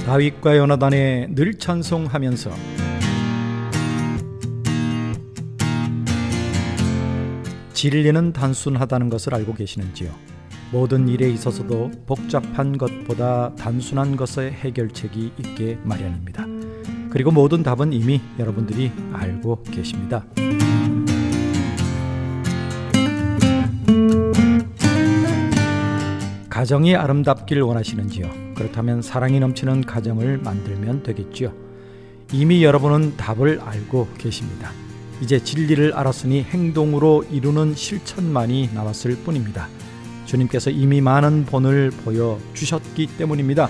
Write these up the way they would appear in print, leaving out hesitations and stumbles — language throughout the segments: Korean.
다윗과 요나단의 늘 찬송하면서 진리는 단순하다는 것을 알고 계시는지요? 모든 일에 있어서도 복잡한 것보다 단순한 것의 해결책이 있게 마련입니다. 그리고 모든 답은 이미 여러분들이 알고 계십니다. 가정이 아름답길 원하시는지요? 그렇다면 사랑이 넘치는 가정을 만들면 되겠지요. 이미 여러분은 답을 알고 계십니다. 이제 진리를 알았으니 행동으로 이루는 실천만이 남았을 뿐입니다. 주님께서 이미 많은 본을 보여주셨기 때문입니다.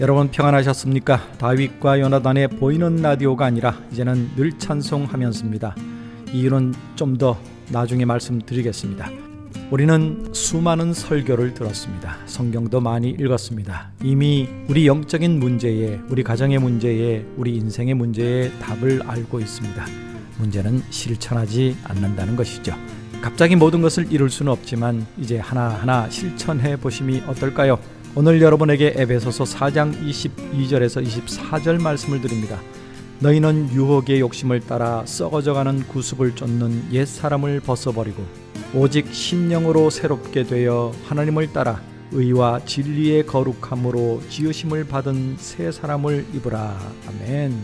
여러분 평안하셨습니까? 다윗과 요나단의 보이는 라디오가 아니라 이제는 늘 찬송하면서입니다. 이유는 좀 더 나중에 말씀드리겠습니다. 우리는 수많은 설교를 들었습니다. 성경도 많이 읽었습니다. 이미 우리 영적인 문제에, 우리 가정의 문제에, 우리 인생의 문제에 답을 알고 있습니다. 문제는 실천하지 않는다는 것이죠. 갑자기 모든 것을 이룰 수는 없지만 이제 하나하나 실천해 보심이 어떨까요? 오늘 여러분에게 에베소서 4장 22절에서 24절 말씀을 드립니다. 너희는 유혹의 욕심을 따라 썩어져가는 구습을 쫓는 옛사람을 벗어버리고 오직 신령으로 새롭게 되어 하나님을 따라 의와 진리의 거룩함으로 지으심을 받은 새 사람을 입으라. 아멘.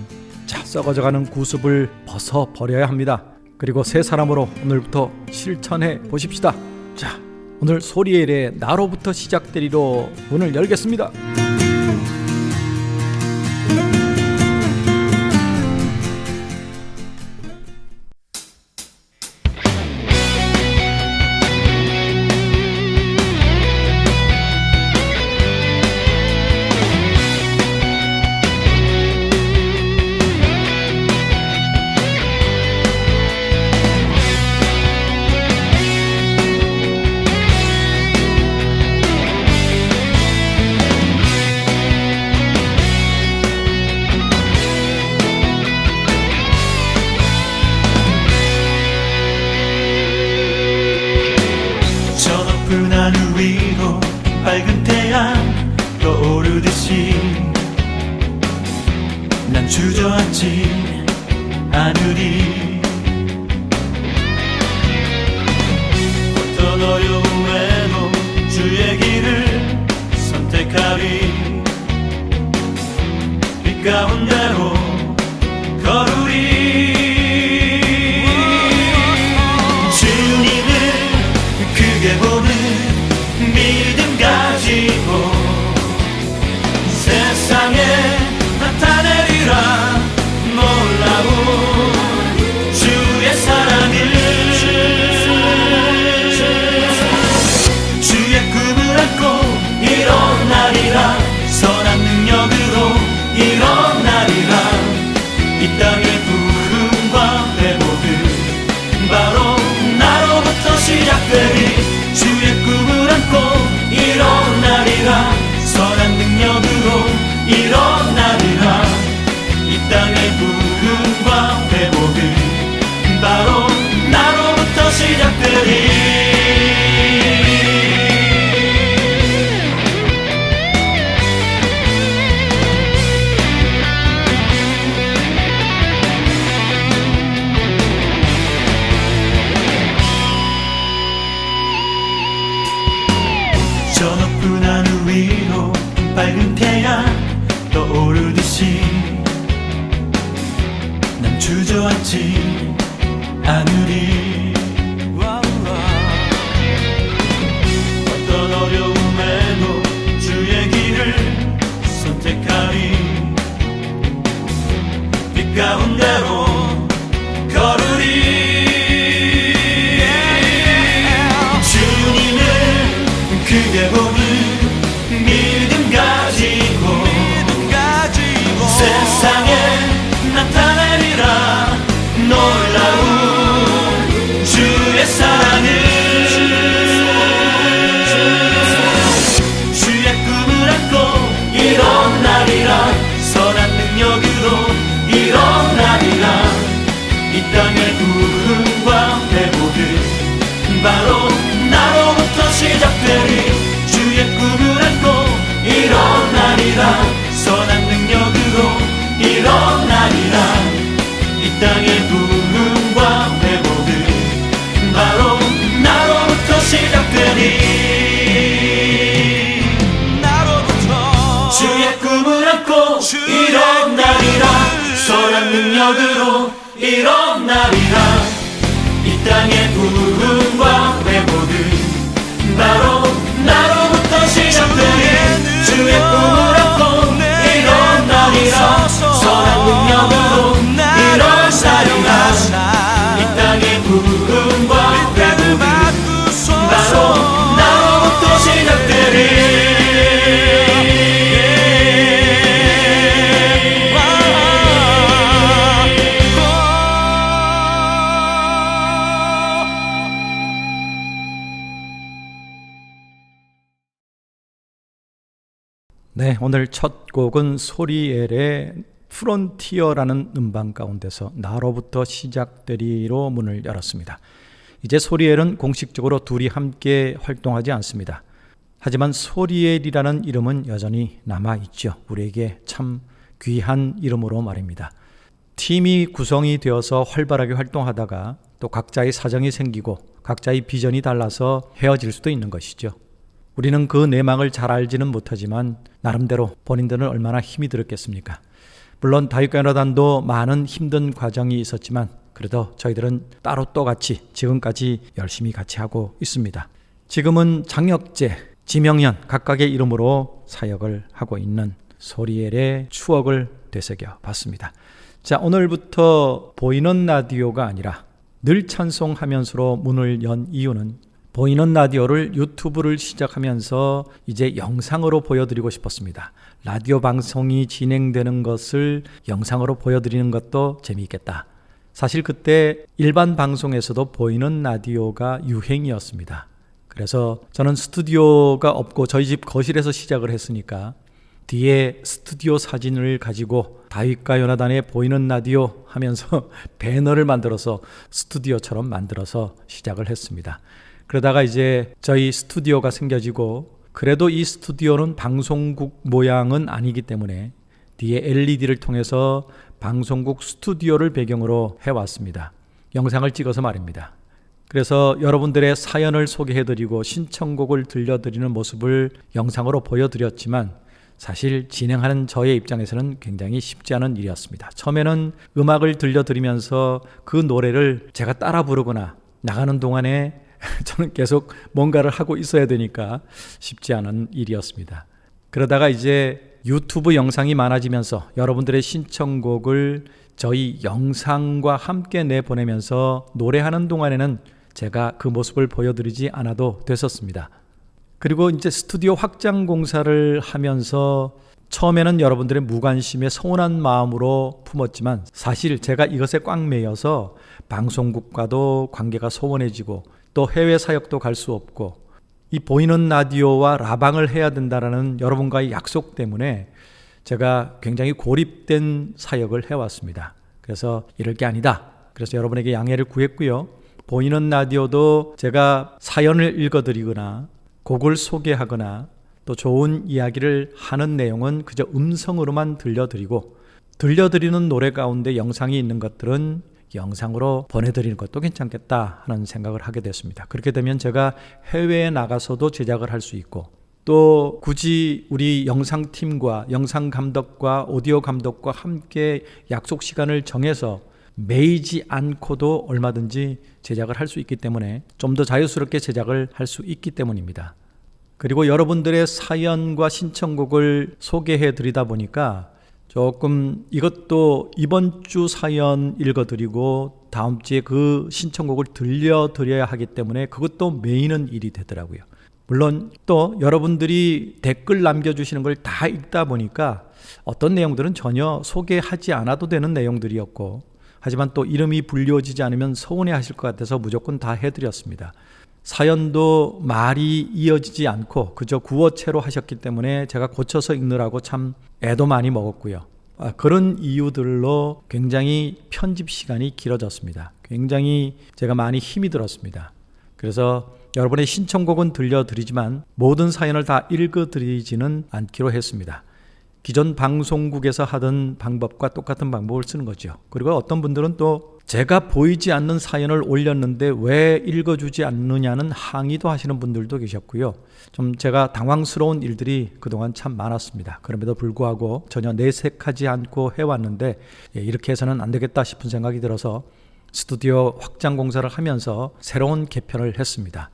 자, 썩어져가는 구습을 벗어버려야 합니다. 그리고 새 사람으로 오늘부터 실천해 보십시다. 자, 오늘 소리엘의 나로부터 시작되리로 문을 열겠습니다. 하늘 위로 밝은 태양 떠오르듯이 난 주저앉지 않으리. 어떤 어려움에도 주의 길을 선택하리. 빛 가운데로 걸으리. 믿음 가지고 세상에 나타내리라. 놀라운 주의 사랑을 주의 꿈을 안고 일어나리라. 선한 능력으로 일어나리라. 이 땅의 부흥과 회복은 바로 나로부터 시작되리. 주의 꿈을 안고 일어나리라. 선한 능력으로 일어나리라. 이 땅의 부흥과 회복은 바로 나로부터 시작되리. 저 높은 하늘 위로 밝은 태양 떠오르듯이 난 주저앉지 않으리. 어떤 어려움에도 주의 길을 선택하리. 빛 가운데로 걸으리. 크게 보는 믿음 가지고 세상에 나타내리라. 놀라운 주의 사랑을 주의 꿈을 안고 일어나리라. 선한 능력으로 일어나리라. 능력으로 일어나리라. 이 땅의 부흥과 회복은 바로 나로부터 시작되리. 주의 꿈을 안고 일어나리라. 선한 능력으로 일어나리라. 이 땅의 부흥과 회복은 바로 나로부터 시작되리. 네, 오늘 첫 곡은 소리엘의 프론티어라는 음반 가운데서 나로부터 시작되리로 문을 열었습니다. 이제 소리엘은 공식적으로 둘이 함께 활동하지 않습니다. 하지만 소리엘이라는 이름은 여전히 남아있죠. 우리에게 참 귀한 이름으로 말입니다. 팀이 구성이 되어서 활발하게 활동하다가 또 각자의 사정이 생기고 각자의 비전이 달라서 헤어질 수도 있는 것이죠. 우리는 그 내막을 잘 알지는 못하지만 나름대로 본인들은 얼마나 힘이 들었겠습니까? 물론 다윗과 요나단도 많은 힘든 과정이 있었지만 그래도 저희들은 따로 또 같이 지금까지 열심히 같이 하고 있습니다. 지금은 장혁재, 지명현 각각의 이름으로 사역을 하고 있는 소리엘의 추억을 되새겨 봤습니다. 자, 오늘부터 보이는 라디오가 아니라 늘 찬송하면서로 문을 연 이유는 보이는 라디오를 유튜브를 시작하면서 이제 영상으로 보여드리고 싶었습니다. 라디오 방송이 진행되는 것을 영상으로 보여드리는 것도 재미있겠다. 사실 그때 일반 방송에서도 보이는 라디오가 유행이었습니다. 그래서 저는 스튜디오가 없고 저희 집 거실에서 시작을 했으니까 뒤에 스튜디오 사진을 가지고 다윗과 요나단의 보이는 라디오 하면서 배너를 만들어서 스튜디오처럼 만들어서 시작을 했습니다. 그러다가 이제 저희 스튜디오가 생겨지고 그래도 이 스튜디오는 방송국 모양은 아니기 때문에 뒤에 LED를 통해서 방송국 스튜디오를 배경으로 해왔습니다. 영상을 찍어서 말입니다. 그래서 여러분들의 사연을 소개해드리고 신청곡을 들려드리는 모습을 영상으로 보여드렸지만 사실 진행하는 저의 입장에서는 굉장히 쉽지 않은 일이었습니다. 처음에는 음악을 들려드리면서 그 노래를 제가 따라 부르거나 나가는 동안에 저는 계속 뭔가를 하고 있어야 되니까 쉽지 않은 일이었습니다. 그러다가 이제 유튜브 영상이 많아지면서 여러분들의 신청곡을 저희 영상과 함께 내보내면서 노래하는 동안에는 제가 그 모습을 보여드리지 않아도 됐었습니다. 그리고 이제 스튜디오 확장 공사를 하면서 처음에는 여러분들의 무관심에 서운한 마음으로 품었지만 사실 제가 이것에 꽉 매여서 방송국과도 관계가 소원해지고 또 해외 사역도 갈 수 없고 이 보이는 라디오와 라방을 해야 된다라는 여러분과의 약속 때문에 제가 굉장히 고립된 사역을 해왔습니다. 그래서 이럴 게 아니다. 그래서 여러분에게 양해를 구했고요. 보이는 라디오도 제가 사연을 읽어드리거나 곡을 소개하거나 또 좋은 이야기를 하는 내용은 그저 음성으로만 들려드리고 들려드리는 노래 가운데 영상이 있는 것들은 영상으로 보내드리는 것도 괜찮겠다 하는 생각을 하게 됐습니다. 그렇게 되면 제가 해외에 나가서도 제작을 할 수 있고 또 굳이 우리 영상팀과 영상감독과 오디오 감독과 함께 약속 시간을 정해서 매이지 않고도 얼마든지 제작을 할 수 있기 때문에 좀 더 자유스럽게 제작을 할 수 있기 때문입니다. 그리고 여러분들의 사연과 신청곡을 소개해 드리다 보니까 조금 이것도 이번 주 사연 읽어드리고 다음 주에 그 신청곡을 들려드려야 하기 때문에 그것도 메이는 일이 되더라고요. 물론 또 여러분들이 댓글 남겨주시는 걸 다 읽다 보니까 어떤 내용들은 전혀 소개하지 않아도 되는 내용들이었고 하지만 또 이름이 불려지지 않으면 서운해 하실 것 같아서 무조건 다 해드렸습니다. 사연도 말이 이어지지 않고 그저 구어체로 하셨기 때문에 제가 고쳐서 읽느라고 참 애도 많이 먹었고요. 그런 이유들로 굉장히 편집 시간이 길어졌습니다. 굉장히 제가 많이 힘이 들었습니다. 그래서 여러분의 신청곡은 들려드리지만 모든 사연을 다 읽어드리지는 않기로 했습니다. 기존 방송국에서 하던 방법과 똑같은 방법을 쓰는 거죠. 그리고 어떤 분들은 또 제가 보이지 않는 사연을 올렸는데 왜 읽어주지 않느냐는 항의도 하시는 분들도 계셨고요. 좀 제가 당황스러운 일들이 그동안 참 많았습니다. 그럼에도 불구하고 전혀 내색하지 않고 해왔는데 이렇게 해서는 안 되겠다 싶은 생각이 들어서 스튜디오 확장 공사를 하면서 새로운 개편을 했습니다.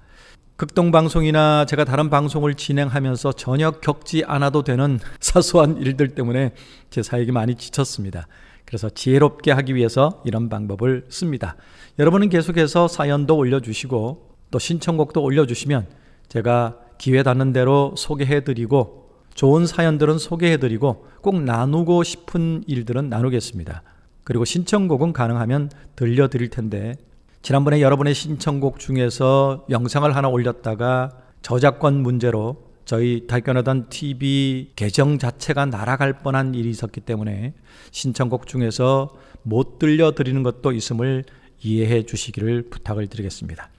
극동방송이나 제가 다른 방송을 진행하면서 전혀 겪지 않아도 되는 사소한 일들 때문에 제 사역이 많이 지쳤습니다. 그래서 지혜롭게 하기 위해서 이런 방법을 씁니다. 여러분은 계속해서 사연도 올려주시고 또 신청곡도 올려주시면 제가 기회 닿는 대로 소개해드리고 좋은 사연들은 소개해드리고 꼭 나누고 싶은 일들은 나누겠습니다. 그리고 신청곡은 가능하면 들려드릴 텐데 지난번에 여러분의 신청곡 중에서 영상을 하나 올렸다가 저작권 문제로 저희 다윗교회노단 TV 계정 자체가 날아갈 뻔한 일이 있었기 때문에 신청곡 중에서 못 들려드리는 것도 있음을 이해해 주시기를 부탁을 드리겠습니다.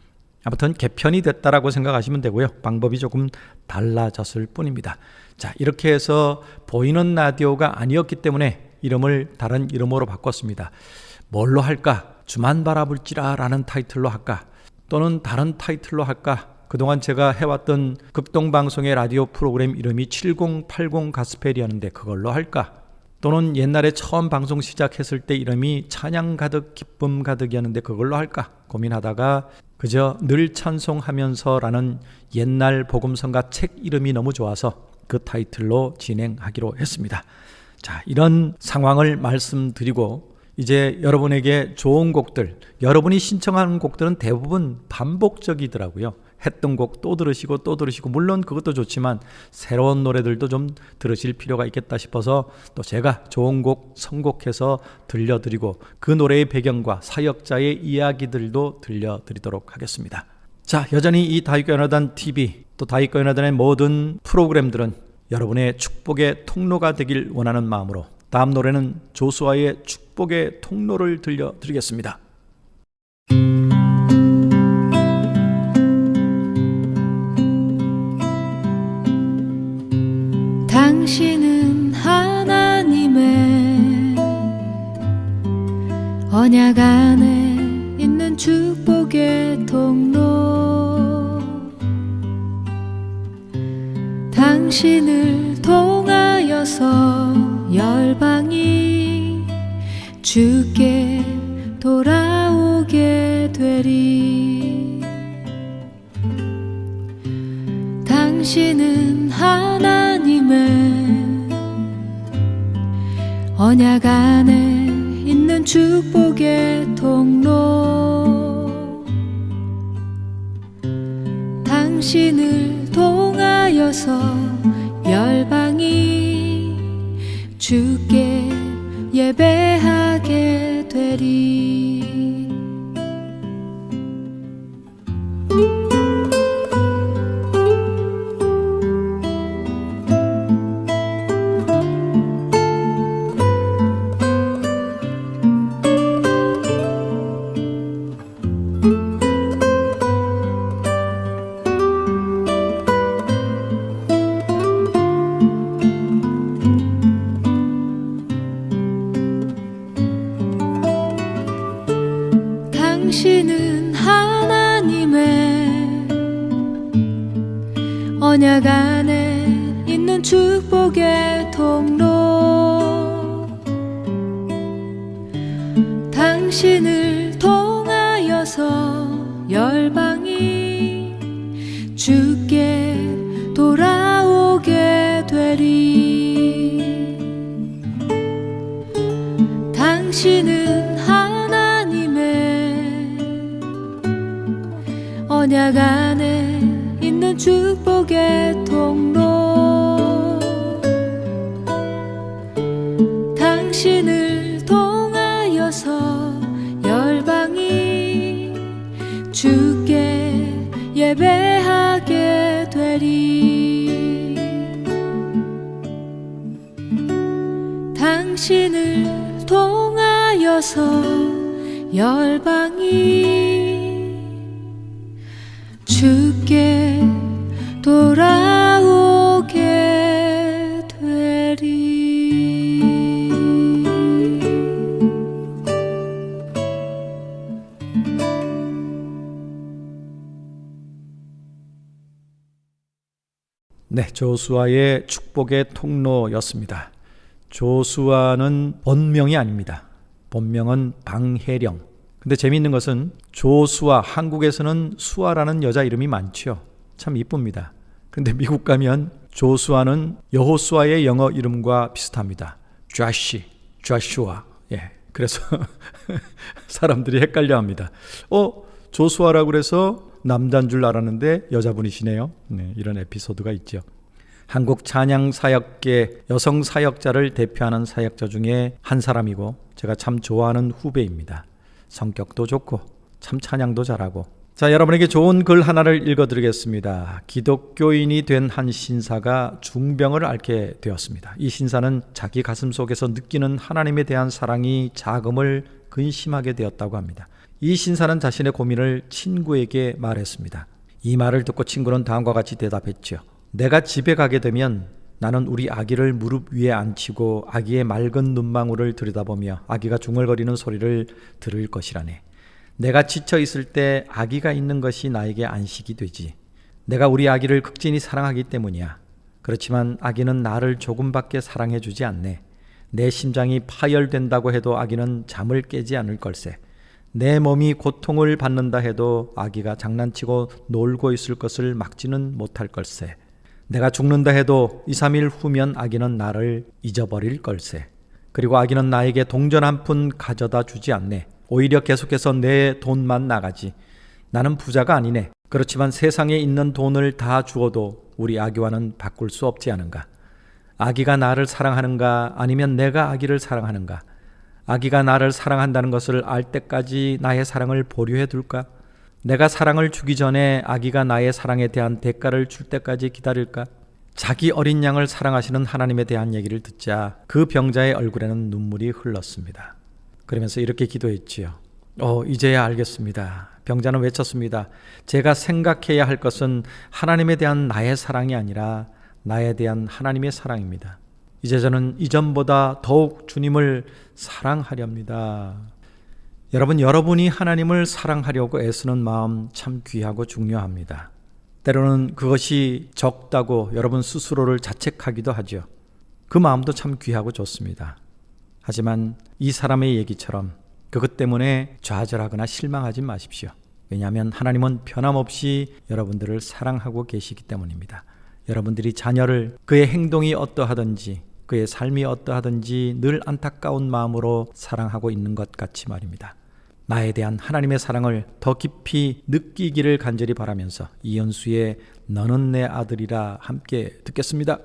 아무튼 개편이 됐다라고 생각하시면 되고요. 방법이 조금 달라졌을 뿐입니다. 자, 이렇게 해서 보이는 라디오가 아니었기 때문에 이름을 다른 이름으로 바꿨습니다. 뭘로 할까? 주만 바라볼지라 라는 타이틀로 할까? 또는 다른 타이틀로 할까? 그동안 제가 해왔던 극동방송의 라디오 프로그램 이름이 7080 가스펠이었는데 그걸로 할까? 또는 옛날에 처음 방송 시작했을 때 이름이 찬양 가득 기쁨 가득이었는데 그걸로 할까? 고민하다가 그저 늘 찬송하면서라는 옛날 복음성가 책 이름이 너무 좋아서 그 타이틀로 진행하기로 했습니다. 자, 이런 상황을 말씀드리고 이제 여러분에게 좋은 곡들, 여러분이 신청하는 곡들은 대부분 반복적이더라고요. 했던 곡 또 들으시고 또 들으시고 물론 그것도 좋지만 새로운 노래들도 좀 들으실 필요가 있겠다 싶어서 또 제가 좋은 곡 선곡해서 들려드리고 그 노래의 배경과 사역자의 이야기들도 들려드리도록 하겠습니다. 자, 여전히 이 다윗교회노단 TV 또 다윗교회노단의 모든 프로그램들은 여러분의 축복의 통로가 되길 원하는 마음으로 다음 노래는 조수아의 축복의 통로를 들려드리겠습니다. 당신은 하나님의 언약 안에 있는 축복의 통로 당신을 통하여서 열방이 주께 돌아오게 되리 당신은 하나님의 언약 안에 있는 축복의 통로 당신을 통하여서 열방이 주께 예배하게 되리 당신은 하나님의 언약 안에 있는 축복의 통로 당신을 통하여서 열방이 주께 돌아오게 되리 당신은 언약 안에 있는 축복의 통로 당신을 통하여서 열방이 주께 예배하게 되리 당신을 통하여서 열방이 주께 돌아오게 되리 네, 조수아의 축복의 통로였습니다. 조수아는 본명이 아닙니다. 본명은 방혜령. 근데 재미있는 것은 조수아, 한국에서는 수아라는 여자 이름이 많죠. 참 이쁩니다. 근데 미국 가면 조수아는 여호수아의 영어 이름과 비슷합니다. 조슈아. 예. 그래서 사람들이 헷갈려 합니다. 조수아라고 그래서 남자인 줄 알았는데 여자분이시네요. 네, 이런 에피소드가 있죠. 한국 찬양 사역계 여성 사역자를 대표하는 사역자 중에 한 사람이고 제가 참 좋아하는 후배입니다. 성격도 좋고 참 찬양도 잘하고. 자, 여러분에게 좋은 글 하나를 읽어드리겠습니다. 기독교인이 된 한 신사가 중병을 앓게 되었습니다. 이 신사는 자기 가슴 속에서 느끼는 하나님에 대한 사랑이 작음을 근심하게 되었다고 합니다. 이 신사는 자신의 고민을 친구에게 말했습니다. 이 말을 듣고 친구는 다음과 같이 대답했죠. 내가 집에 가게 되면 나는 우리 아기를 무릎 위에 앉히고 아기의 맑은 눈망울을 들여다보며 아기가 중얼거리는 소리를 들을 것이라네. 내가 지쳐 있을 때 아기가 있는 것이 나에게 안식이 되지. 내가 우리 아기를 극진히 사랑하기 때문이야. 그렇지만 아기는 나를 조금밖에 사랑해 주지 않네. 내 심장이 파열된다고 해도 아기는 잠을 깨지 않을 걸세. 내 몸이 고통을 받는다 해도 아기가 장난치고 놀고 있을 것을 막지는 못할 걸세. 내가 죽는다 해도 2, 3일 후면 아기는 나를 잊어버릴 걸세. 그리고 아기는 나에게 동전 한 푼 가져다 주지 않네. 오히려 계속해서 내 돈만 나가지. 나는 부자가 아니네. 그렇지만 세상에 있는 돈을 다 주어도 우리 아기와는 바꿀 수 없지 않은가. 아기가 나를 사랑하는가 아니면 내가 아기를 사랑하는가. 아기가 나를 사랑한다는 것을 알 때까지 나의 사랑을 보류해 둘까? 내가 사랑을 주기 전에 아기가 나의 사랑에 대한 대가를 줄 때까지 기다릴까? 자기 어린 양을 사랑하시는 하나님에 대한 얘기를 듣자 그 병자의 얼굴에는 눈물이 흘렀습니다. 그러면서 이렇게 기도했지요. 이제야 알겠습니다. 병자는 외쳤습니다. 제가 생각해야 할 것은 하나님에 대한 나의 사랑이 아니라 나에 대한 하나님의 사랑입니다. 이제 저는 이전보다 더욱 주님을 사랑하렵니다. 여러분, 여러분이 하나님을 사랑하려고 애쓰는 마음 참 귀하고 중요합니다. 때로는 그것이 적다고 여러분 스스로를 자책하기도 하죠. 그 마음도 참 귀하고 좋습니다. 하지만 이 사람의 얘기처럼 그것 때문에 좌절하거나 실망하지 마십시오. 왜냐하면 하나님은 변함없이 여러분들을 사랑하고 계시기 때문입니다. 여러분들이 자녀를 그의 행동이 어떠하든지 그의 삶이 어떠하든지 늘 안타까운 마음으로 사랑하고 있는 것 같이 말입니다. 나에 대한 하나님의 사랑을 더 깊이 느끼기를 간절히 바라면서 이현수의 너는 내 아들이라 함께 듣겠습니다.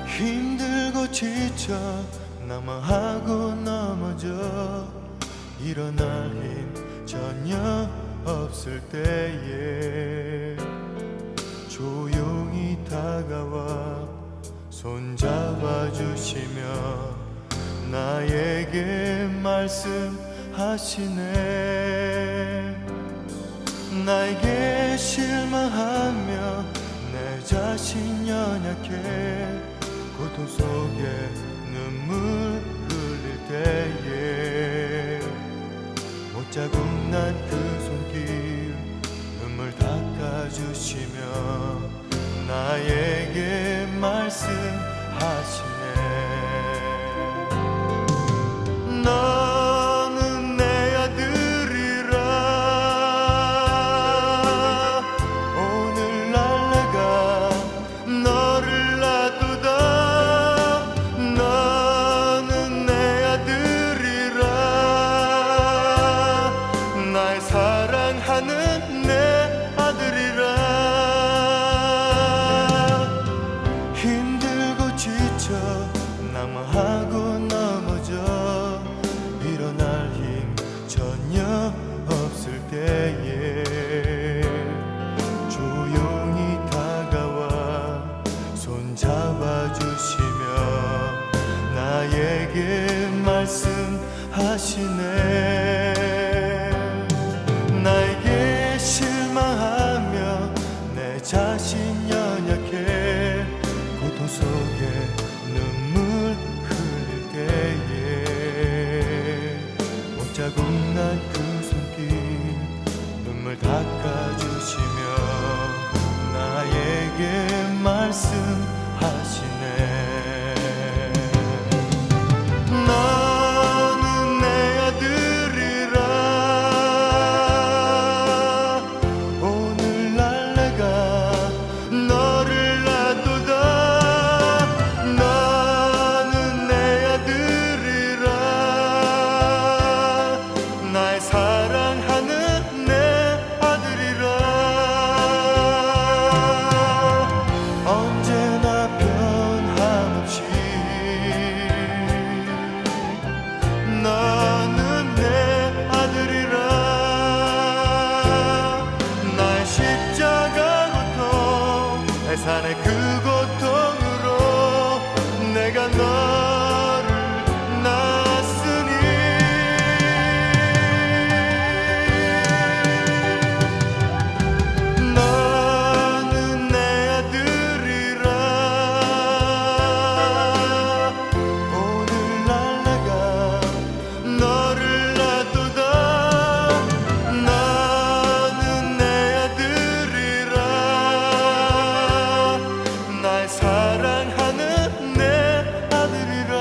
힘들고 지쳐 낙마하고 넘어져 일어날 힘 전혀 없을 때에 조용히 다가와 손잡아 주시며 나에게 말씀하시네. 나에게 실망하며 내 자신 연약해 고통 속에 눈물 흘릴 때에 못자국 난 그 손길 눈물 닦아주시며 나에게 말씀하시네. 너는 내 아들이라 오늘날 내가 너를 놔두다. 너는 내 아들이라 날 사랑하는 내 아들이라. 힘들고 계산의 그 고통으로 내가 너를 낳았으니 너는 내 아들이라 오늘날 내가 너를 놔두다 너는 내 아들이라 날 사랑하는 내 아들이라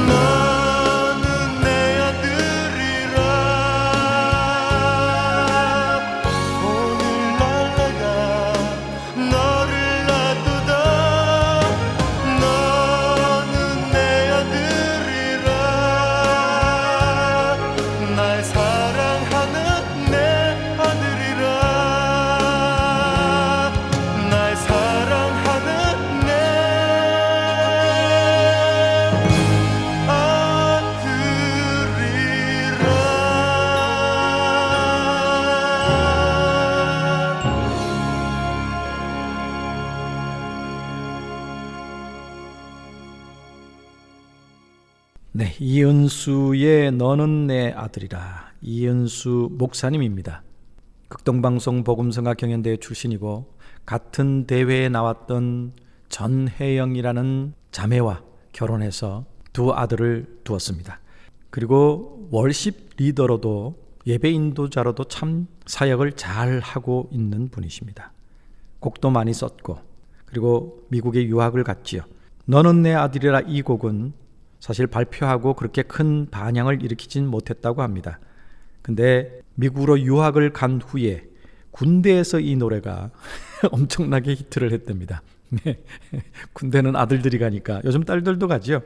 너는 내 아들이라 오늘날 내가 너를 놔두다 너는 내 아들이라 날 사랑하는 내 아들이라 날 사랑하는 내 네, 이은수의 너는 내 아들이라. 이은수 목사님입니다. 극동방송 복음성가 경연대회 출신이고 같은 대회에 나왔던 전혜영이라는 자매와 결혼해서 두 아들을 두었습니다. 그리고 월십 리더로도 예배 인도자로도 참 사역을 잘 하고 있는 분이십니다. 곡도 많이 썼고 그리고 미국에 유학을 갔지요. 너는 내 아들이라 이 곡은 사실 발표하고 그렇게 큰 반향을 일으키진 못했다고 합니다. 근데 미국으로 유학을 간 후에 군대에서 이 노래가 엄청나게 히트를 했답니다. 군대는 아들들이 가니까 요즘 딸들도 가죠.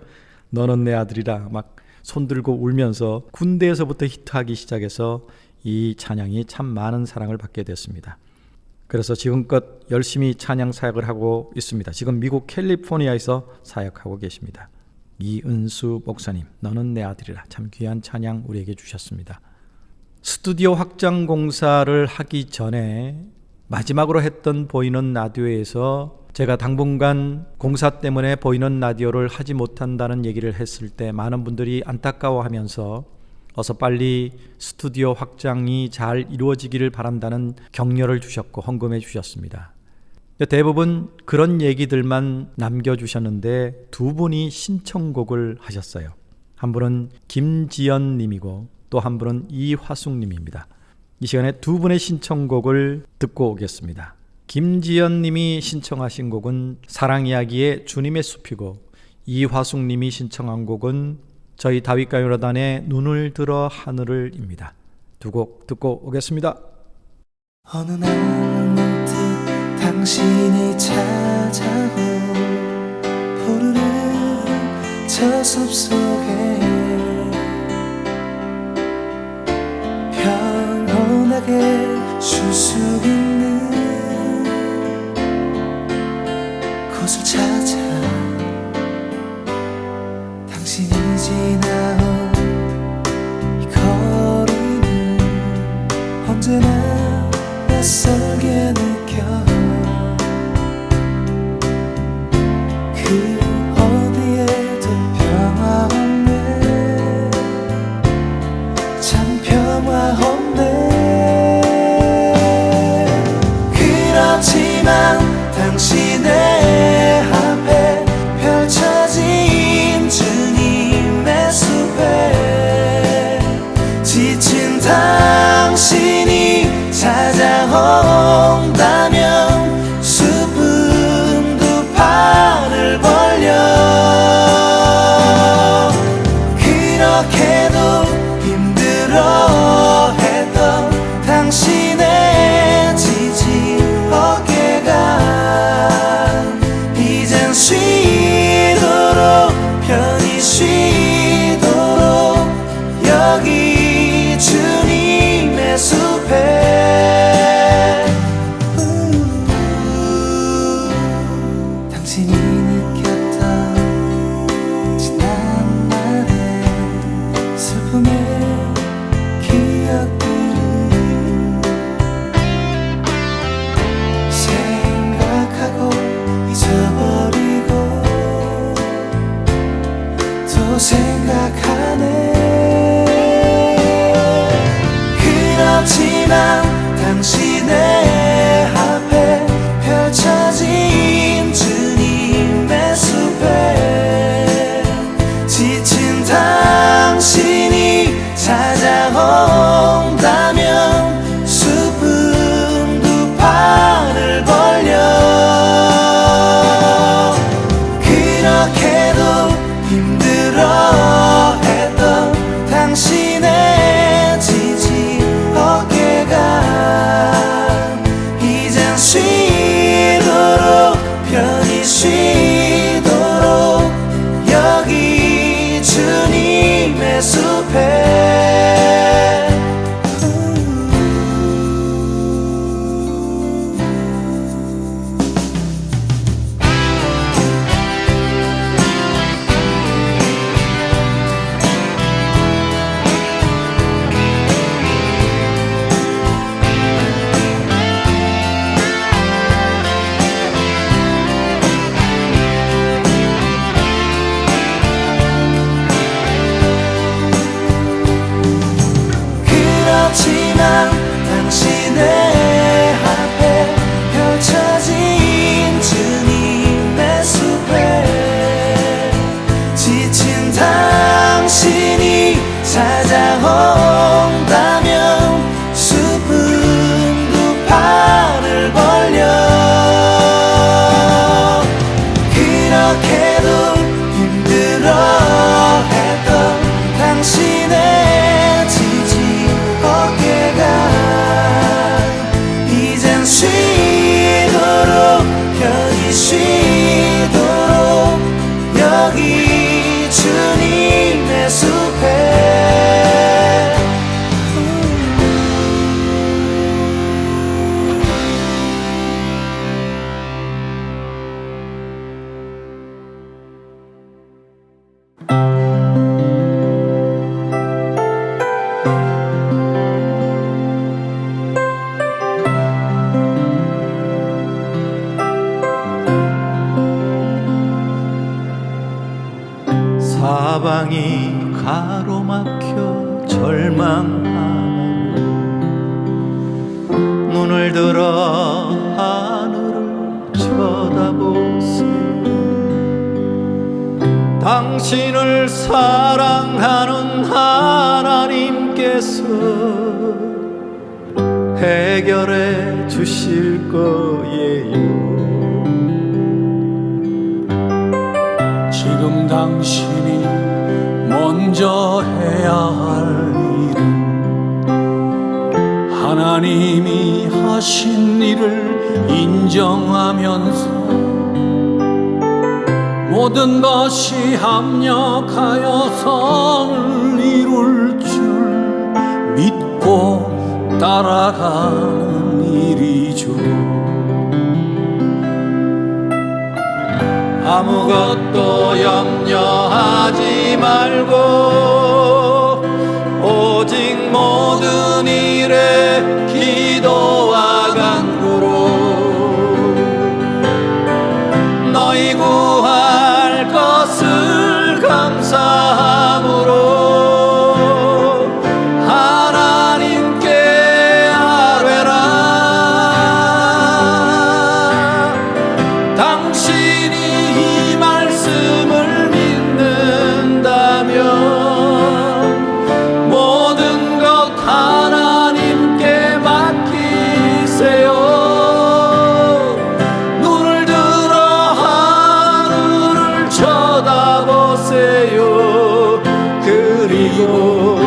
너는 내 아들이라 막 손들고 울면서 군대에서부터 히트하기 시작해서 이 찬양이 참 많은 사랑을 받게 됐습니다. 그래서 지금껏 열심히 찬양 사역을 하고 있습니다. 지금 미국 캘리포니아에서 사역하고 계십니다. 이은수 목사님, 너는 내 아들이라. 참 귀한 찬양 우리에게 주셨습니다. 스튜디오 확장 공사를 하기 전에 마지막으로 했던 보이는 라디오에서 제가 당분간 공사 때문에 보이는 라디오를 하지 못한다는 얘기를 했을 때 많은 분들이 안타까워하면서 어서 빨리 스튜디오 확장이 잘 이루어지기를 바란다는 격려를 주셨고 헌금해 주셨습니다. 대부분 그런 얘기들만 남겨주셨는데 두 분이 신청곡을 하셨어요. 한 분은 김지연 님이고 또 한 분은 이화숙 님입니다. 이 시간에 두 분의 신청곡을 듣고 오겠습니다. 김지연 님이 신청하신 곡은 사랑이야기의 주님의 숲이고 이화숙 님이 신청한 곡은 저희 다윗가요라단의 눈을 들어 하늘을입니다. 두 곡 듣고 오겠습니다. 어느 날 문득 당신이 찾아온 푸르른 저 숲속에 평온하게 쉴 수 있는 곳을 찾아 당신이 지나온 이 거리는 언제나 낯설게 느껴 그 어디에도 평화 없네 참 평화 없네 그렇지만 당신의 앞에 펼쳐진 주님의 숲에 지친 당신이 찾아온 그렇지만 당신의 앞에 펼쳐진 주님의 숲에 지친 당신이 찾아온다면 숲은 두 팔을 벌려 그렇게도 힘들어했던 당신의 지친 어깨가 이젠 쉬도록 편히 쉬도록 여기 주님의 숲에 그렇지만 당신의 앞에 펼쳐진 주님의 숲에 지친 당신이 찾아온다면 숲은 두 팔을 벌려 그렇게도 힘들어했던 당신의 지친 어깨가 이젠 쉬도록 편히 쉬도록 여기 주님의 숲에 사방이 가로막혀 절망하는 눈을 들어 하늘을 쳐다보세요. 당신을 사랑하는 하나님께서 해결해 주실 거예요. 지금 당신이 먼저 해야 할 일은 하나님이 하신 일을 인정하면서 모든 것이 합력하여 선을 이룰 줄 믿고 따라가는 일이죠. 아무것도 염려하지 말고 오직 모든 일에 기도와 간구로 너희 구할 것을 감사함으로 하나님께 아뢰라. 당신이 이 말씀을 믿는다면 모든 것 하나님께 맡기세요. 눈을 들어 하늘을 쳐다보세요. 그리고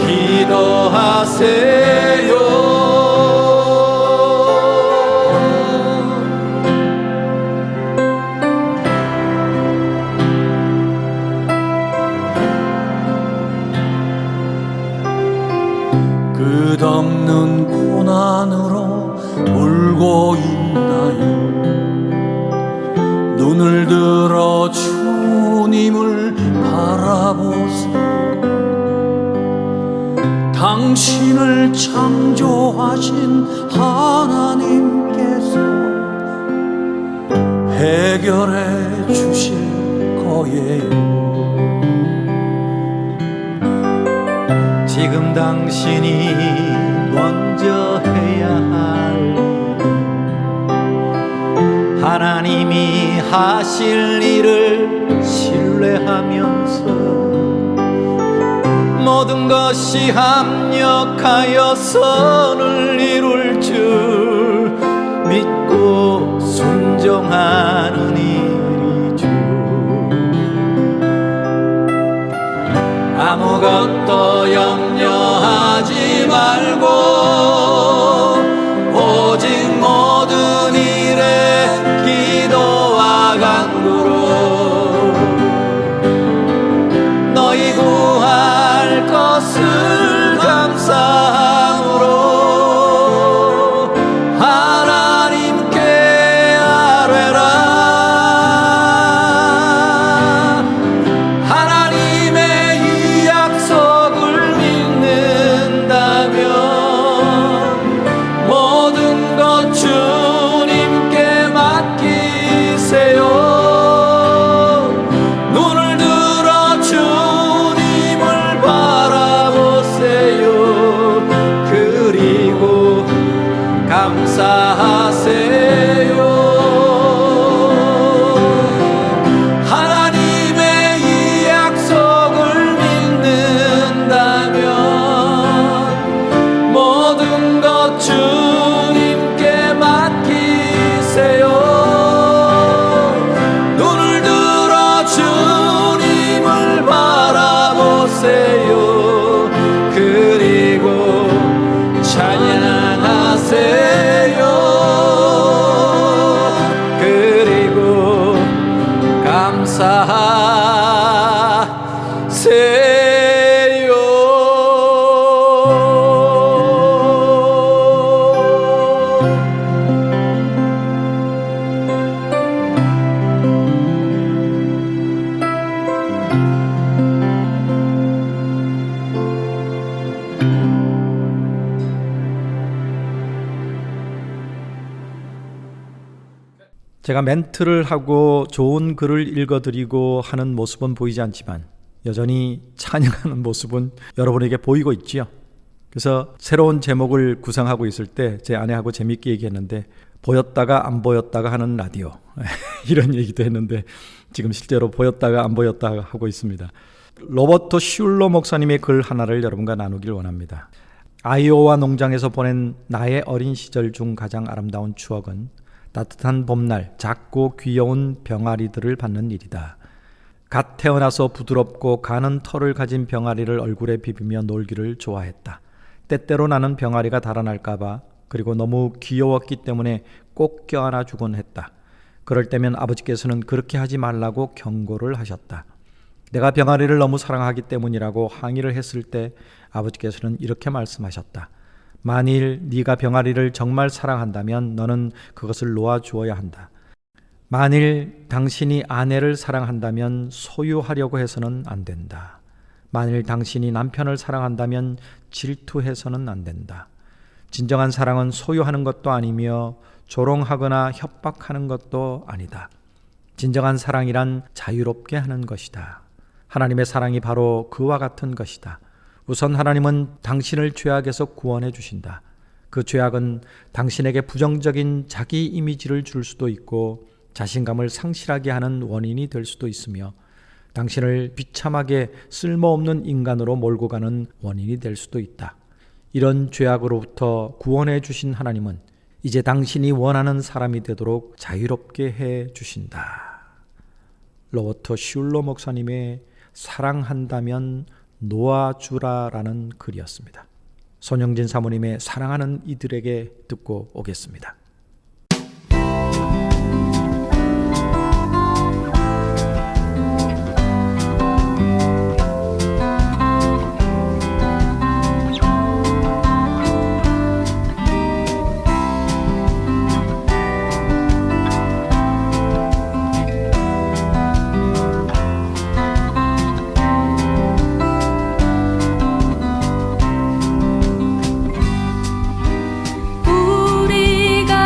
기도하세요. 끝없는 고난으로 울고 있나요? 눈을 들어 주님을 바라보세요. 당신을 창조하신 하나님께서 해결해 주실 거예요. 지금 당신이 먼저 하실 일을 신뢰하면서 모든 것이 합력하여 선을 이룰 줄 믿고 순종하는 일이죠. 아무것도 염려하지 말고 오직 모든 일에 기도와 간구로 너희 구할 것을 감사함으로 하나님께 아뢰라. 하나님의 이 약속을 믿는다면 모든 것 주님께 맡기세요. 눈을 들어 주님을 바라보세요. 그리고 감사하세요. 하나님의 이 약속을 믿는다면 모든 것 주님께 맡기세요. 눈을 들어 주님을 바라보세요. 그리고 찬양하세요. 그리고 감사하세요. 제가 멘트를 하고 좋은 글을 읽어드리고 하는 모습은 보이지 않지만 여전히 찬양하는 모습은 여러분에게 보이고 있지요. 그래서 새로운 제목을 구상하고 있을 때 제 아내하고 재밌게 얘기했는데 보였다가 안 보였다가 하는 라디오 이런 얘기도 했는데 지금 실제로 보였다가 안 보였다가 하고 있습니다. 로버토 슐러 목사님의 글 하나를 여러분과 나누길 원합니다. 아이오와 농장에서 보낸 나의 어린 시절 중 가장 아름다운 추억은 따뜻한 봄날 작고 귀여운 병아리들을 받는 일이다. 갓 태어나서 부드럽고 가는 털을 가진 병아리를 얼굴에 비비며 놀기를 좋아했다. 때때로 나는 병아리가 달아날까봐 그리고 너무 귀여웠기 때문에 꼭 껴안아 주곤 했다. 그럴 때면 아버지께서는 그렇게 하지 말라고 경고를 하셨다. 내가 병아리를 너무 사랑하기 때문이라고 항의를 했을 때 아버지께서는 이렇게 말씀하셨다. 만일 네가 병아리를 정말 사랑한다면 너는 그것을 놓아주어야 한다. 만일 당신이 아내를 사랑한다면 소유하려고 해서는 안 된다. 만일 당신이 남편을 사랑한다면 질투해서는 안 된다. 진정한 사랑은 소유하는 것도 아니며 조롱하거나 협박하는 것도 아니다. 진정한 사랑이란 자유롭게 하는 것이다. 하나님의 사랑이 바로 그와 같은 것이다. 우선 하나님은 당신을 죄악에서 구원해 주신다. 그 죄악은 당신에게 부정적인 자기 이미지를 줄 수도 있고 자신감을 상실하게 하는 원인이 될 수도 있으며 당신을 비참하게 쓸모없는 인간으로 몰고 가는 원인이 될 수도 있다. 이런 죄악으로부터 구원해 주신 하나님은 이제 당신이 원하는 사람이 되도록 자유롭게 해 주신다. 로버토 슐러 목사님의 사랑한다면 놓아주라라는 글이었습니다. 손영진 사모님의 사랑하는 이들에게 듣고 오겠습니다. 우리가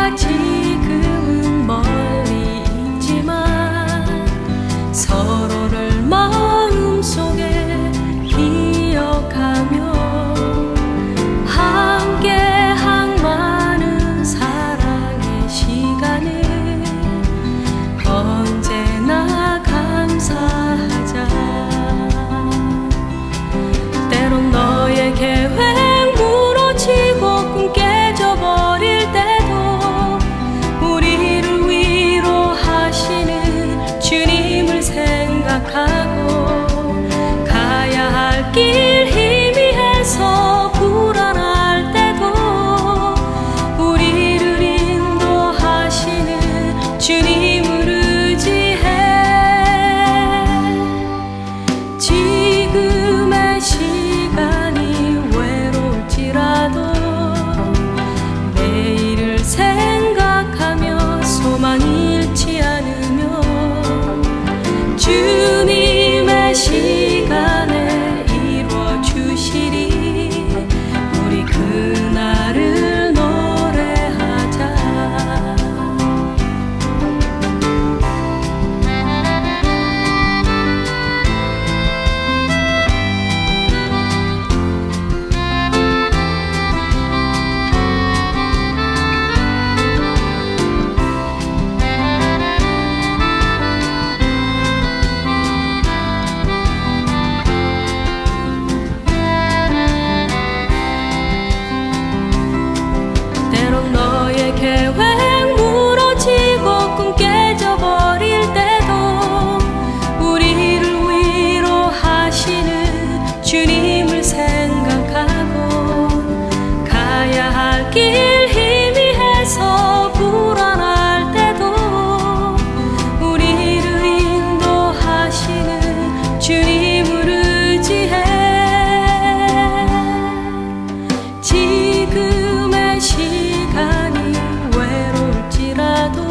숨길 희미해서 불안할 때도 우리를 인도하시는 주님을 의지해 지금의 시간이 외로울지라도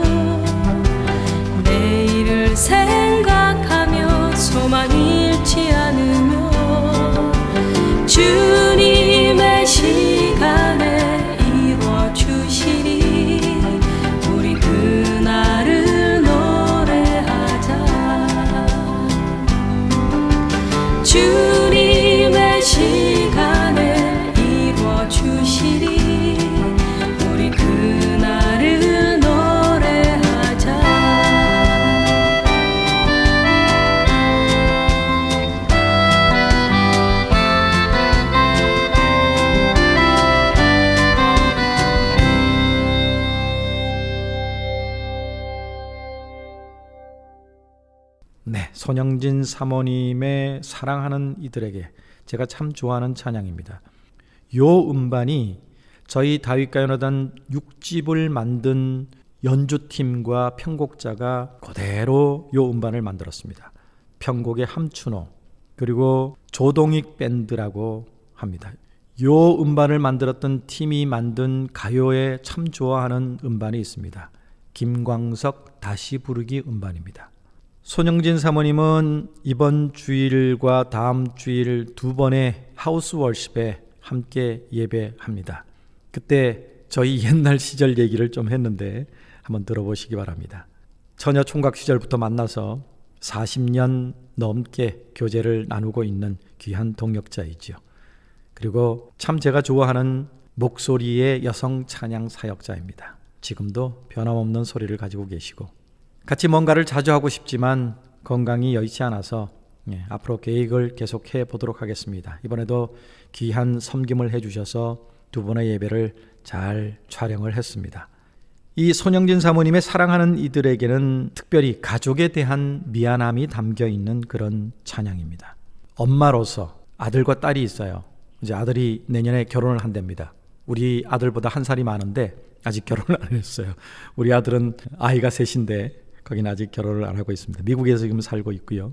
내일을 생각하며 소망 잃지 않으며 주님의 시간에 이루어 주시리. 우리 그날을 노래하자. 주님의 시간에 이루어 주시리. 우리 그날을 노래하자. 네, 손영진 사모님의 사랑하는 이들에게 제가 참 좋아하는 찬양입니다. 요 음반이 저희 다윗가요노단 6집을 만든 연주팀과 편곡자가 그대로 요 음반을 만들었습니다. 편곡의 함춘호 그리고 조동익 밴드라고 합니다. 요 음반을 만들었던 팀이 만든 가요에 참 좋아하는 음반이 있습니다. 김광석 다시 부르기 음반입니다. 손영진 사모님은 이번 주일과 다음 주일 두 번의 하우스 월십에 함께 예배합니다. 그때 저희 옛날 시절 얘기를 좀 했는데 한번 들어보시기 바랍니다. 처녀 총각 시절부터 만나서 40년 넘게 교제를 나누고 있는 귀한 동역자이죠. 그리고 참 제가 좋아하는 목소리의 여성 찬양 사역자입니다. 지금도 변함없는 소리를 가지고 계시고 같이 뭔가를 자주 하고 싶지만 건강이 여의치 않아서 앞으로 계획을 계속해 보도록 하겠습니다. 이번에도 귀한 섬김을 해주셔서 두 번의 예배를 잘 촬영을 했습니다. 이 손영진 사모님의 사랑하는 이들에게는 특별히 가족에 대한 미안함이 담겨 있는 그런 찬양입니다. 엄마로서 아들과 딸이 있어요. 이제 아들이 내년에 결혼을 한답니다. 우리 아들보다 한 살이 많은데 아직 결혼을 안 했어요. 우리 아들은 아이가 셋인데 거기는 아직 결혼을 안 하고 있습니다. 미국에서 지금 살고 있고요.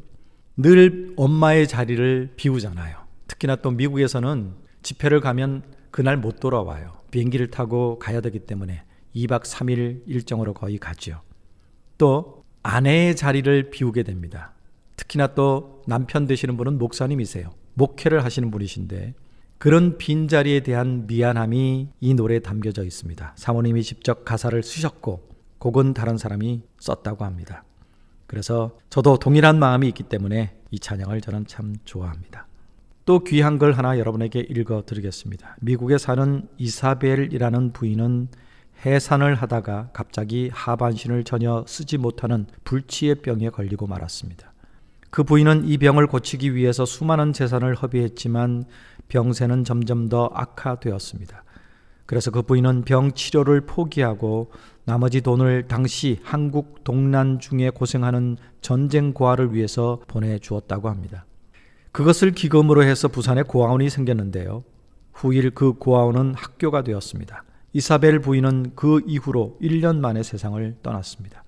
늘 엄마의 자리를 비우잖아요. 특히나 또 미국에서는 집회를 가면 그날 못 돌아와요. 비행기를 타고 가야 되기 때문에 2박 3일 일정으로 거의 가죠. 또 아내의 자리를 비우게 됩니다. 특히나 또 남편 되시는 분은 목사님이세요. 목회를 하시는 분이신데 그런 빈자리에 대한 미안함이 이 노래에 담겨져 있습니다. 사모님이 직접 가사를 쓰셨고 곡은 다른 사람이 썼다고 합니다. 그래서 저도 동일한 마음이 있기 때문에 이 찬양을 저는 참 좋아합니다. 또 귀한 걸 하나 여러분에게 읽어드리겠습니다. 미국에 사는 이사벨이라는 부인은 해산을 하다가 갑자기 하반신을 전혀 쓰지 못하는 불치의 병에 걸리고 말았습니다. 그 부인은 이 병을 고치기 위해서 수많은 재산을 허비했지만 병세는 점점 더 악화되었습니다. 그래서 그 부인은 병 치료를 포기하고 나머지 돈을 당시 한국 동란 중에 고생하는 전쟁 고아를 위해서 보내주었다고 합니다. 그것을 기금으로 해서 부산에 고아원이 생겼는데요. 후일 그 고아원은 학교가 되었습니다. 이사벨 부인은 그 이후로 1년 만에 세상을 떠났습니다.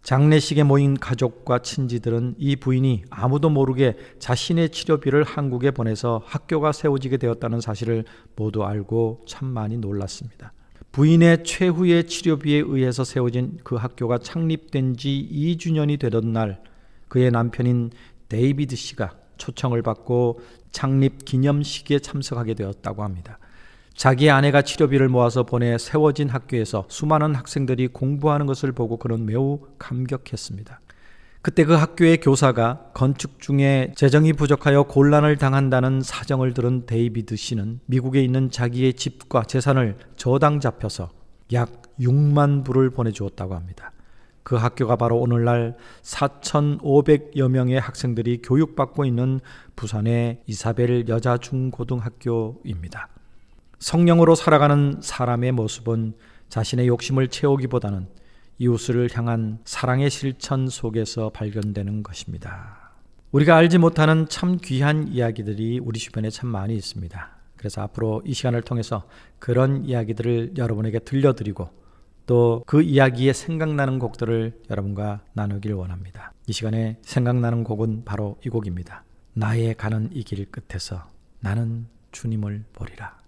장례식에 모인 가족과 친지들은 이 부인이 아무도 모르게 자신의 치료비를 한국에 보내서 학교가 세워지게 되었다는 사실을 모두 알고 참 많이 놀랐습니다. 부인의 최후의 치료비에 의해서 세워진 그 학교가 창립된 지 2주년이 되던 날 그의 남편인 데이비드 씨가 초청을 받고 창립 기념식에 참석하게 되었다고 합니다. 자기 아내가 치료비를 모아서 보내 세워진 학교에서 수많은 학생들이 공부하는 것을 보고 그는 매우 감격했습니다. 그때 그 학교의 교사가 건축 중에 재정이 부족하여 곤란을 당한다는 사정을 들은 데이비드 씨는 미국에 있는 자기의 집과 재산을 저당 잡혀서 약 6만 불을 보내주었다고 합니다. 그 학교가 바로 오늘날 4,500여 명의 학생들이 교육받고 있는 부산의 이사벨 여자중고등학교입니다. 성령으로 살아가는 사람의 모습은 자신의 욕심을 채우기보다는 이웃을 향한 사랑의 실천 속에서 발견되는 것입니다. 우리가 알지 못하는 참 귀한 이야기들이 우리 주변에 참 많이 있습니다. 그래서 앞으로 이 시간을 통해서 그런 이야기들을 여러분에게 들려드리고 또 그 이야기에 생각나는 곡들을 여러분과 나누길 원합니다. 이 시간에 생각나는 곡은 바로 이 곡입니다. 나의 가는 이 길 끝에서 나는 주님을 보리라.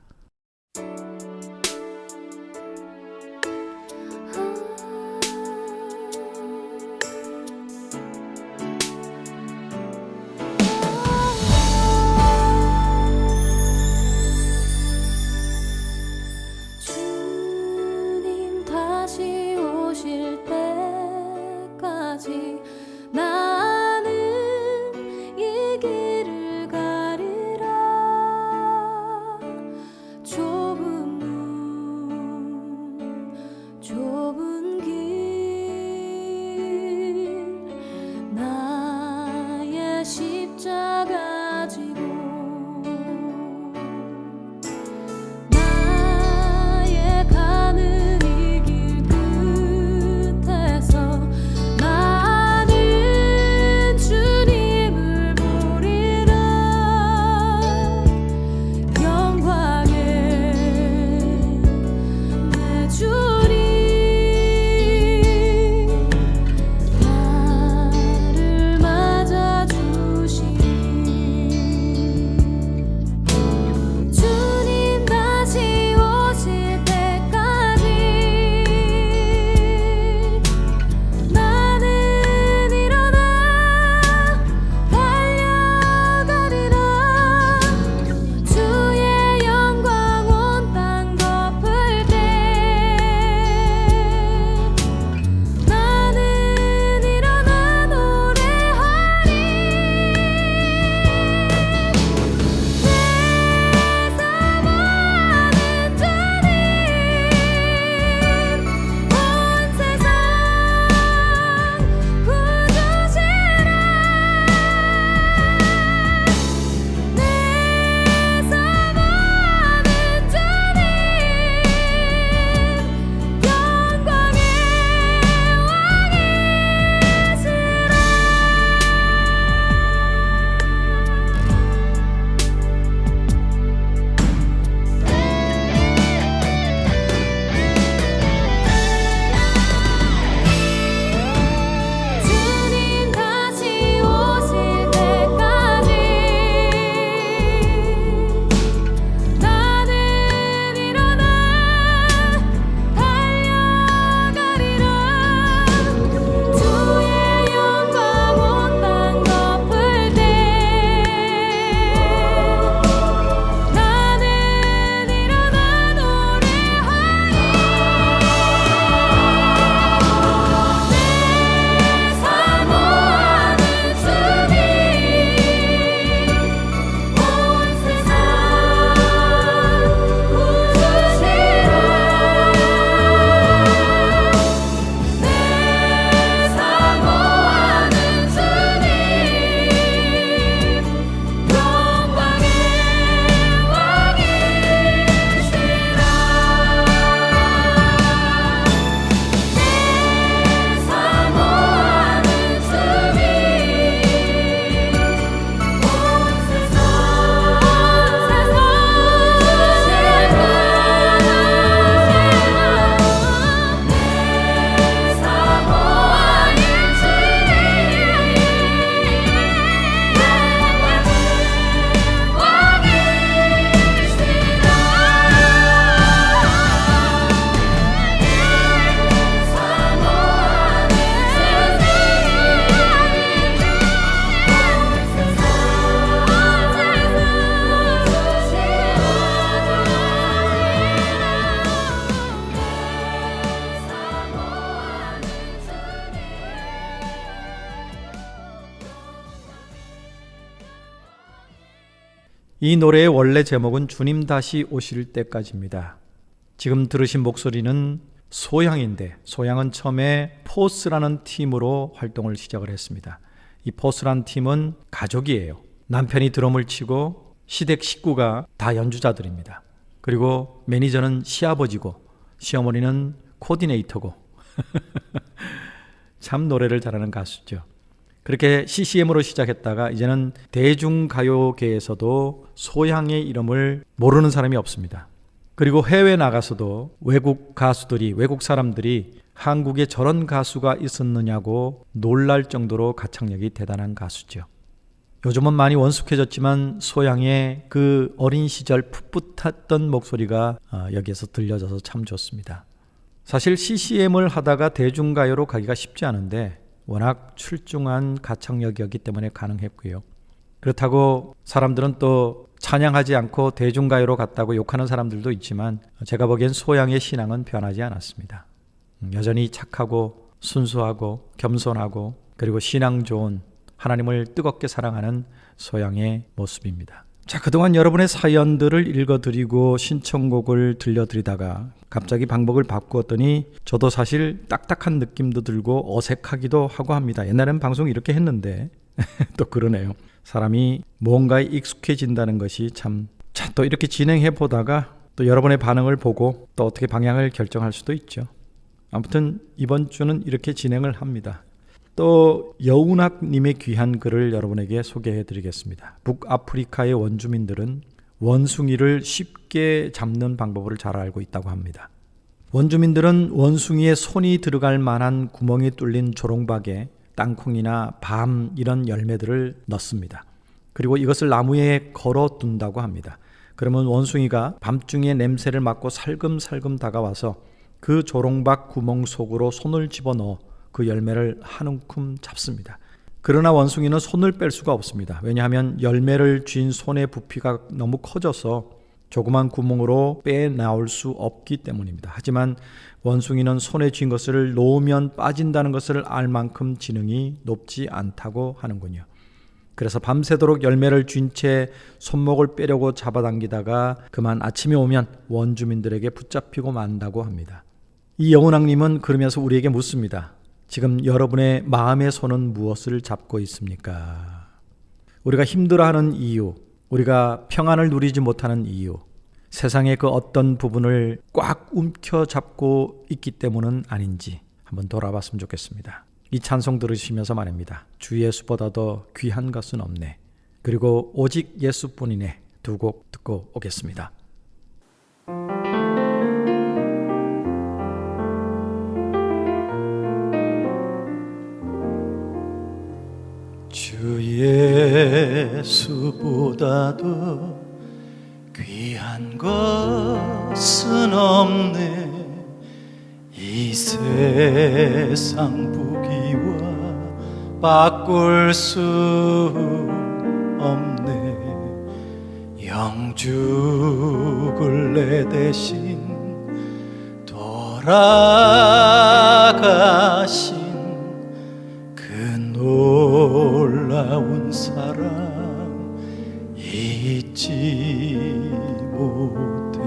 주님 다시 오실 때까지 나는 이 길을 가리라. 좁은 문 좁은 길 나의 십자가 지고 나의 가는 이 길 끝에서 나는 주님을 보리라. 영광의 내 주님 나를 맞아 주시니 주님 다시 오실 때까지 나는 일어나 달려가리라. 주의 영광 온 땅 덮을 때 나는 일어나 노래하리. 내 사모하는 주님 온 세상 구주시라. 내 사모하는 주님 영광의 주님 다시 오실 때까지 나는 일어나 달려가리라. 주의 영광 온 땅 덮을 때 나는 일어나 노래하리. 내 사모하는 주님 온 세상 구주시라. 내 사모하는 주님 영광의 왕이시라. 내 사모하는 주님 온 세상 이 노래의 원래 제목은 주님 다시 오실 때까지입니다. 지금 들으신 목소리는 소양인데 소양은 처음에 포스라는 팀으로 활동을 시작을 했습니다. 이 포스라는 팀은 가족이에요. 남편이 드럼을 치고 시댁 식구가 다 연주자들입니다. 그리고 매니저는 시아버지고 시어머니는 코디네이터고 참 노래를 잘하는 가수죠. 그렇게 CCM으로 시작했다가 이제는 대중가요계에서도 소양의 이름을 모르는 사람이 없습니다. 그리고 해외 나가서도 외국 가수들이, 외국 사람들이 한국에 저런 가수가 있었느냐고 놀랄 정도로 가창력이 대단한 가수죠. 요즘은 많이 원숙해졌지만 소양의 그 어린 시절 풋풋했던 목소리가 여기에서 들려져서 참 좋습니다. 사실 CCM을 하다가 대중가요로 가기가 쉽지 않은데 워낙 출중한 가창력이었기 때문에 가능했고요. 그렇다고 사람들은 또 찬양하지 않고 대중가요로 갔다고 욕하는 사람들도 있지만 제가 보기엔 소양의 신앙은 변하지 않았습니다. 여전히 착하고 순수하고 겸손하고 그리고 신앙 좋은 하나님을 뜨겁게 사랑하는 소양의 모습입니다. 자, 그동안 여러분의 사연들을 읽어드리고 신청곡을 들려드리다가 갑자기 방법을 바꾸었더니 저도 사실 딱딱한 느낌도 들고 어색하기도 하고 합니다. 옛날에는 방송 이렇게 했는데 또 그러네요. 사람이 뭔가에 익숙해진다는 것이 참 또 이렇게 진행해 보다가 또 여러분의 반응을 보고 또 어떻게 방향을 결정할 수도 있죠. 아무튼 이번 주는 이렇게 진행을 합니다. 또 여운학님의 귀한 글을 여러분에게 소개해 드리겠습니다. 북아프리카의 원주민들은 원숭이를 쉽게 잡는 방법을 잘 알고 있다고 합니다. 원주민들은 원숭이의 손이 들어갈 만한 구멍이 뚫린 조롱박에 땅콩이나 밤 이런 열매들을 넣습니다. 그리고 이것을 나무에 걸어둔다고 합니다. 그러면 원숭이가 밤중에 냄새를 맡고 살금살금 다가와서 그 조롱박 구멍 속으로 손을 집어넣어 그 열매를 한 움큼 잡습니다. 그러나 원숭이는 손을 뺄 수가 없습니다. 왜냐하면 열매를 쥔 손의 부피가 너무 커져서 조그만 구멍으로 빼나올 수 없기 때문입니다. 하지만 원숭이는 손에 쥔 것을 놓으면 빠진다는 것을 알 만큼 지능이 높지 않다고 하는군요. 그래서 밤새도록 열매를 쥔 채 손목을 빼려고 잡아당기다가 그만 아침이 오면 원주민들에게 붙잡히고 만다고 합니다. 이 여운왕님은 그러면서 우리에게 묻습니다. 지금 여러분의 마음의 손은 무엇을 잡고 있습니까? 우리가 힘들어하는 이유, 우리가 평안을 누리지 못하는 이유, 세상의 그 어떤 부분을 꽉 움켜잡고 있기 때문은 아닌지 한번 돌아봤으면 좋겠습니다. 이 찬송 들으시면서 말입니다. 주 예수보다 더 귀한 것은 없네. 그리고 오직 예수뿐이네. 두 곡 듣고 오겠습니다. 주 예수보다도 귀한 것은 없네. 이 세상 부귀와 바꿀 수 없네. 영죽을 내 대신 돌아가신 그 놀라운 사랑 잊지 못해.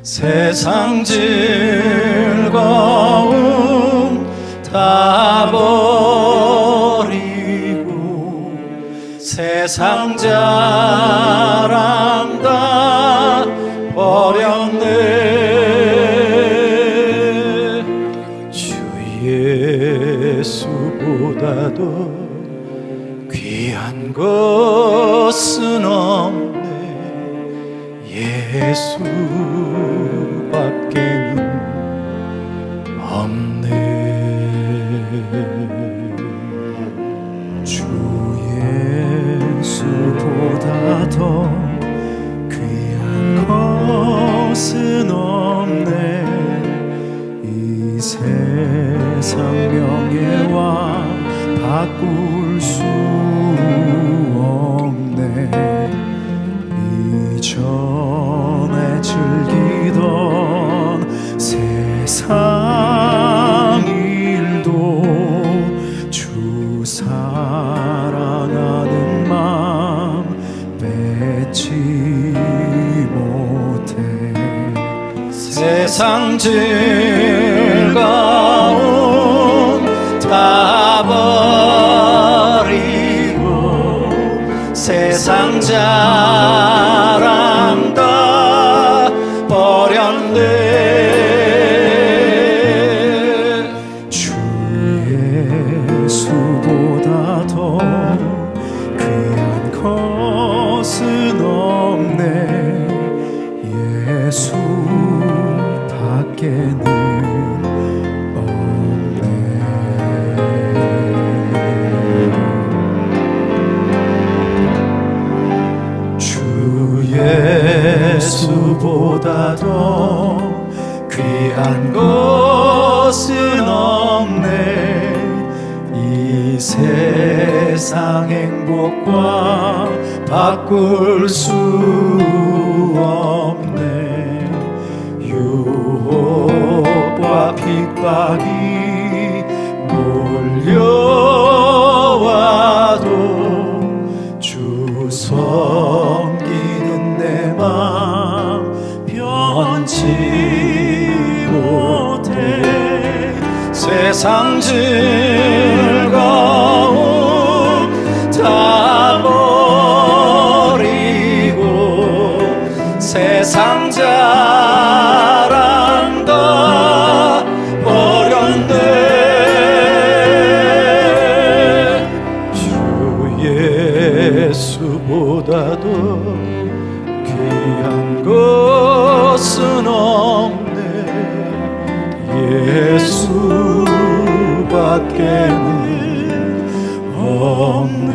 세상 즐거움 다 버리고 세상 자랑 다 버렸네. 주 예수보다도 귀한 것은 없네. 예수밖에는 없네. 주 예수보다 더 귀한 것은 없네. 이 세상 명예와 바꿀 수 없네. 이전에 즐기던 세상 일도 주 사랑하는 마음 뺏지 못해. 세상 즐거움 다 버리고 세상 자랑 다 버렸네. 주 예수보다 밖에는 없네. 주 예수보다도 귀한 것은 없네. 이 세상 행복과 바꿀 수 없네. 유혹과 핍박이 몰려와도 주 섬기는 내 맘 변치 못해. 세상 즐거움 다 버리고 세상 자랑 다 버렸네. 주 예수보다도 귀한 것은 없네. 예수밖에는 없네.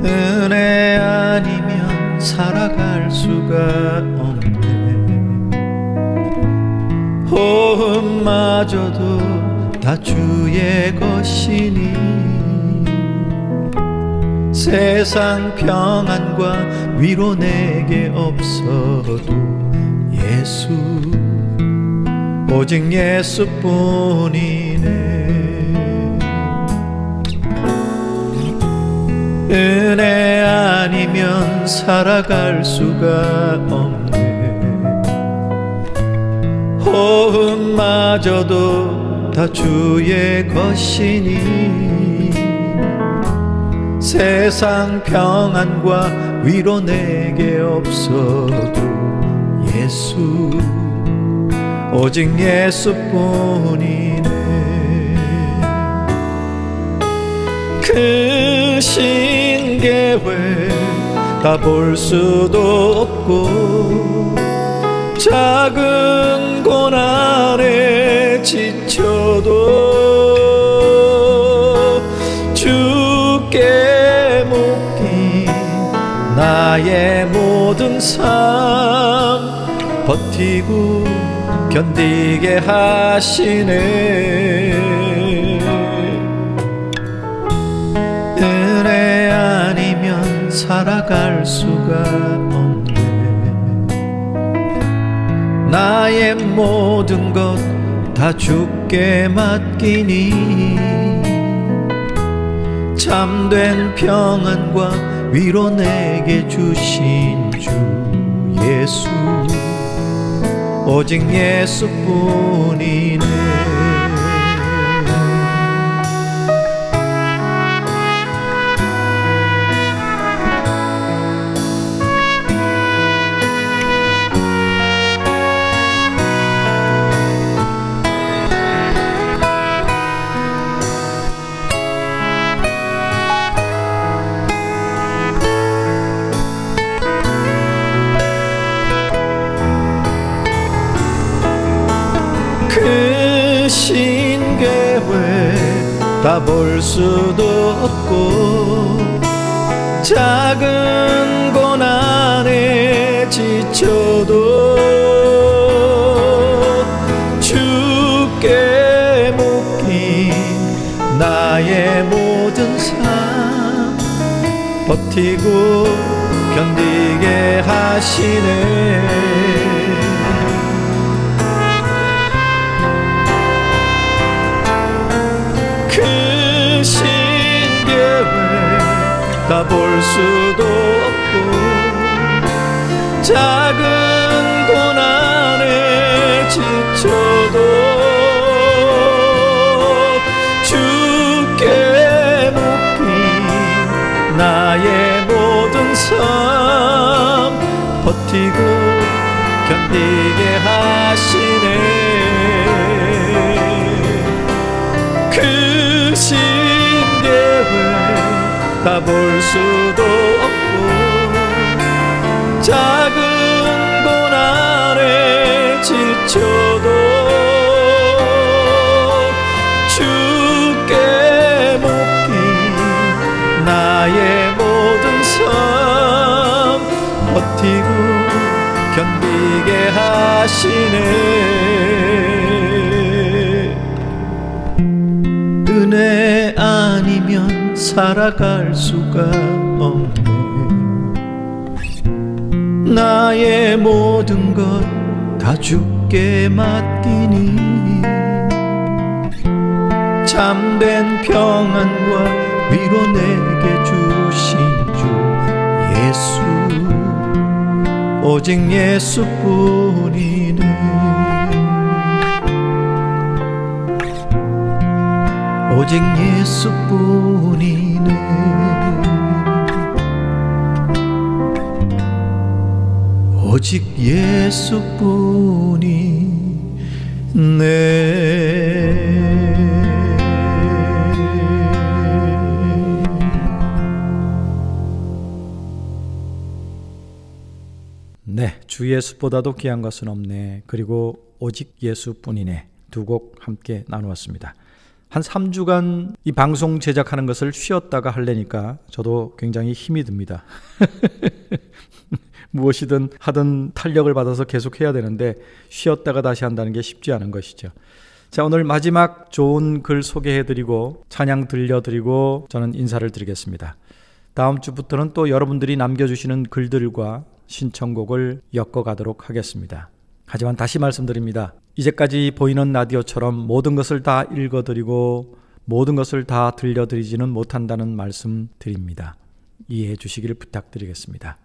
은혜 아니면 살아갈 수가 없네. 호흡마저도 다 주의 것이니 세상 평안과 위로 내게 없어도 예수, 오직 예수뿐이네. 은혜 아니면 살아갈 수가 없네. 호흡마저도 다 주의 것이니 세상 평안과 위로 내게 없어도 예수, 오직 예수뿐이네. 크신 계획 다 볼 수도 없고 작은 고난에 지쳐도 주께 묶인 나의 모든 삶 버티고 견디게 하시네. 은혜 아니면 살아갈 수가 없네. 나의 모든 것 다 주께 맡기니 참된 평안과 위로 내게 주신 주 예수, 오직 예수뿐이네. 크신 계획 다 볼 수도 없고 작은 고난에 지쳐도 주께 묶인 나의 모든 삶 버티고 견디게 하시네. 크신 계획 다 다 볼 수도 없고 작은 고난에 지쳐도 주께 묻기 나의 모든 삶 버티고 견디게 하시네. 그 신계회 다 볼 수도 없고 작은 고난에 지쳐도 주께 묻기 나의 모든 삶 버티고 견디게 하시네. 은혜 아니면 살아갈 수가 없네. 나의 모든 것 다 주께 맡기니 참된 평안과 위로 내게 주신 주 예수 오직 예수뿐이네. 오직 예수뿐이네. 오직 예수뿐이네. 네, 주 예수보다도 귀한 것은 없네. 그리고 오직 예수뿐이네. 두 곡 함께 나누었습니다. 한 3주간 이 방송 제작하는 것을 쉬었다가 하려니까 저도 굉장히 힘이 듭니다. 무엇이든 하든 탄력을 받아서 계속 해야 되는데 쉬었다가 다시 한다는 게 쉽지 않은 것이죠. 자, 오늘 마지막 좋은 글 소개해드리고 찬양 들려드리고 저는 인사를 드리겠습니다. 다음 주부터는 또 여러분들이 남겨주시는 글들과 신청곡을 엮어가도록 하겠습니다. 하지만 다시 말씀드립니다. 이제까지 보이는 라디오처럼 모든 것을 다 읽어드리고 모든 것을 다 들려드리지는 못한다는 말씀 드립니다. 이해해 주시기를 부탁드리겠습니다.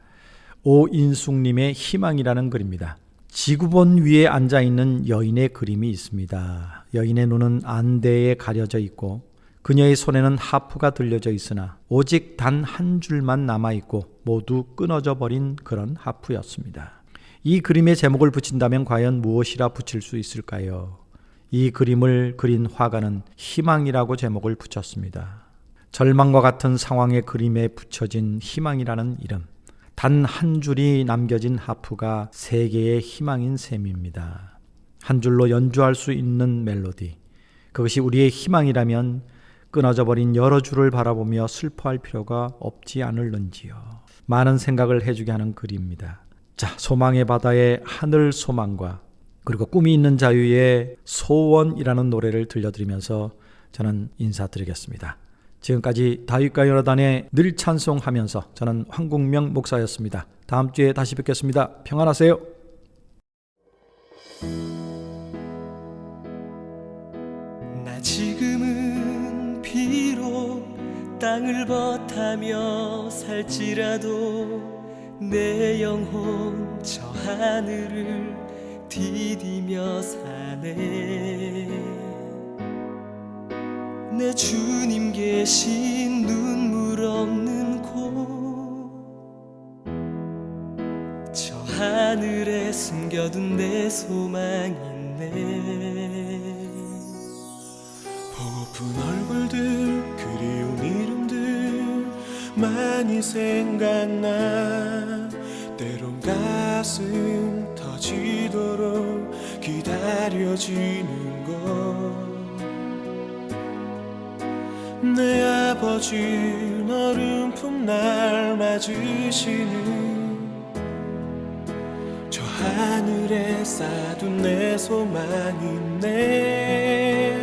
오인숙님의 희망이라는 글입니다. 지구본 위에 앉아있는 여인의 그림이 있습니다. 여인의 눈은 안대에 가려져 있고 그녀의 손에는 하프가 들려져 있으나 오직 단 한 줄만 남아있고 모두 끊어져 버린 그런 하프였습니다. 이 그림의 제목을 붙인다면 과연 무엇이라 붙일 수 있을까요? 이 그림을 그린 화가는 희망이라고 제목을 붙였습니다. 절망과 같은 상황의 그림에 붙여진 희망이라는 이름. 단 한 줄이 남겨진 하프가 세계의 희망인 셈입니다. 한 줄로 연주할 수 있는 멜로디. 그것이 우리의 희망이라면 끊어져 버린 여러 줄을 바라보며 슬퍼할 필요가 없지 않을는지요. 많은 생각을 해주게 하는 글입니다. 자, 소망의 바다의 하늘 소망과 그리고 꿈이 있는 자유의 소원이라는 노래를 들려드리면서 저는 인사드리겠습니다. 지금까지 다윗과 요나단의 늘 찬송하면서 저는 황국명 목사였습니다. 다음 주에 다시 뵙겠습니다. 평안하세요. 나 지금은 비록 땅을 버타며 살지라도 내 영혼 저 하늘을 디디며 사네. 내 주님 계신 눈물 없는 곳 저 하늘에 숨겨둔 내 소망 있네. 보고픈 얼굴들 그리운 이름들 많이 생각나. 때론 가슴 터지도록 기다려지는 것. 내 아버지 너른 품 날 맞으시는 저 하늘에 쌓둔 내 소망 있네.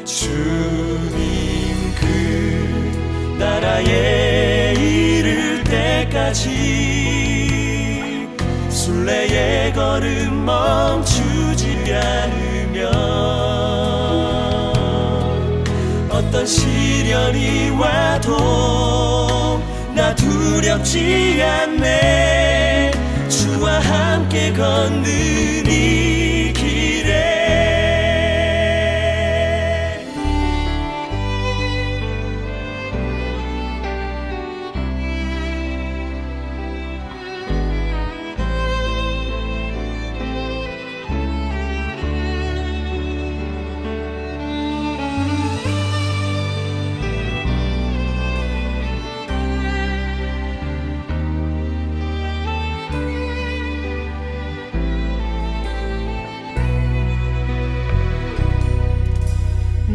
주님 그 나라에 이를 때까지 순례의 걸음 멈추지 않으면 어떤 시련이 와도 나 나 두렵지 않네. 주와 함께 걷는 이 길에.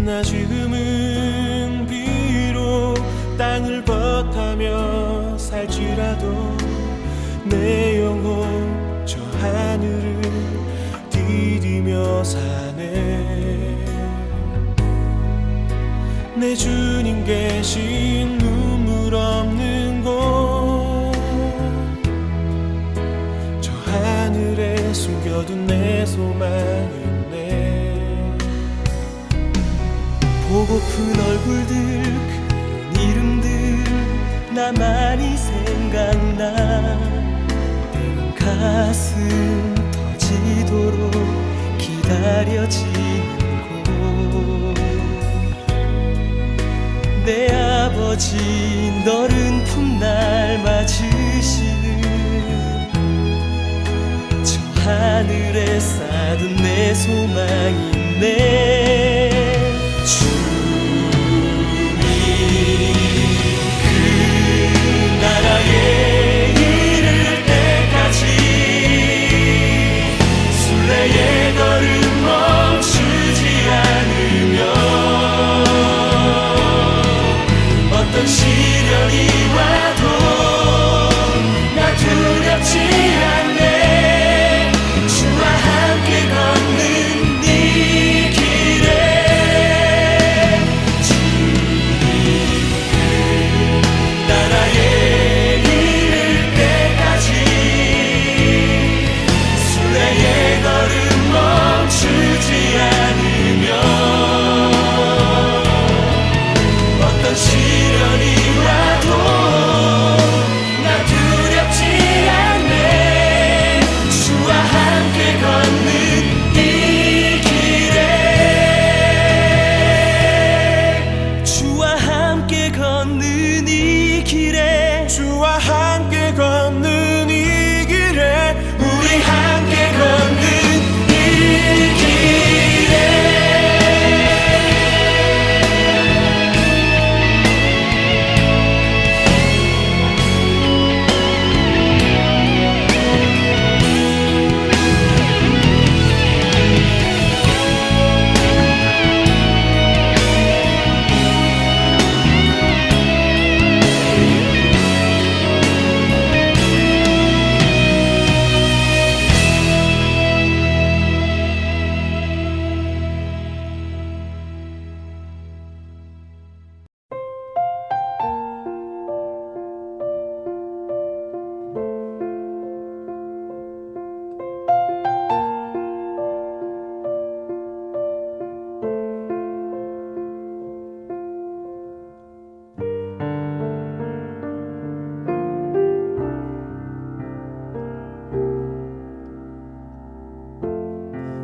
나 지금은 비록 땅을 벗하며 살지라도 내 영혼 저 하늘을 디디며 사네. 내 주님 계신 눈물 없는 곳, 저 하늘에 숨겨둔 내 소망은 보고픈 얼굴들, 그 이름들 나만이 생각나. 때론 가슴 터지도록 기다려지는 곳. 내 아버지 너른 풋날 맞으시는 저 하늘에 쌓둔 내 소망이네. 주님 그 나라에 이를 때까지 순례의 걸음 멈추지 않으며 어떤 시련이 와도 나 두렵지 않네. 주와 함께 걷는 이 길에. 시련이 와도 나 두렵지 않네. 주와 함께 걷는 이 길에. 주와 함께 걷는 이 길에. 주와 함께 걷는 이 길에. 우리 함께 걷는 이 길에.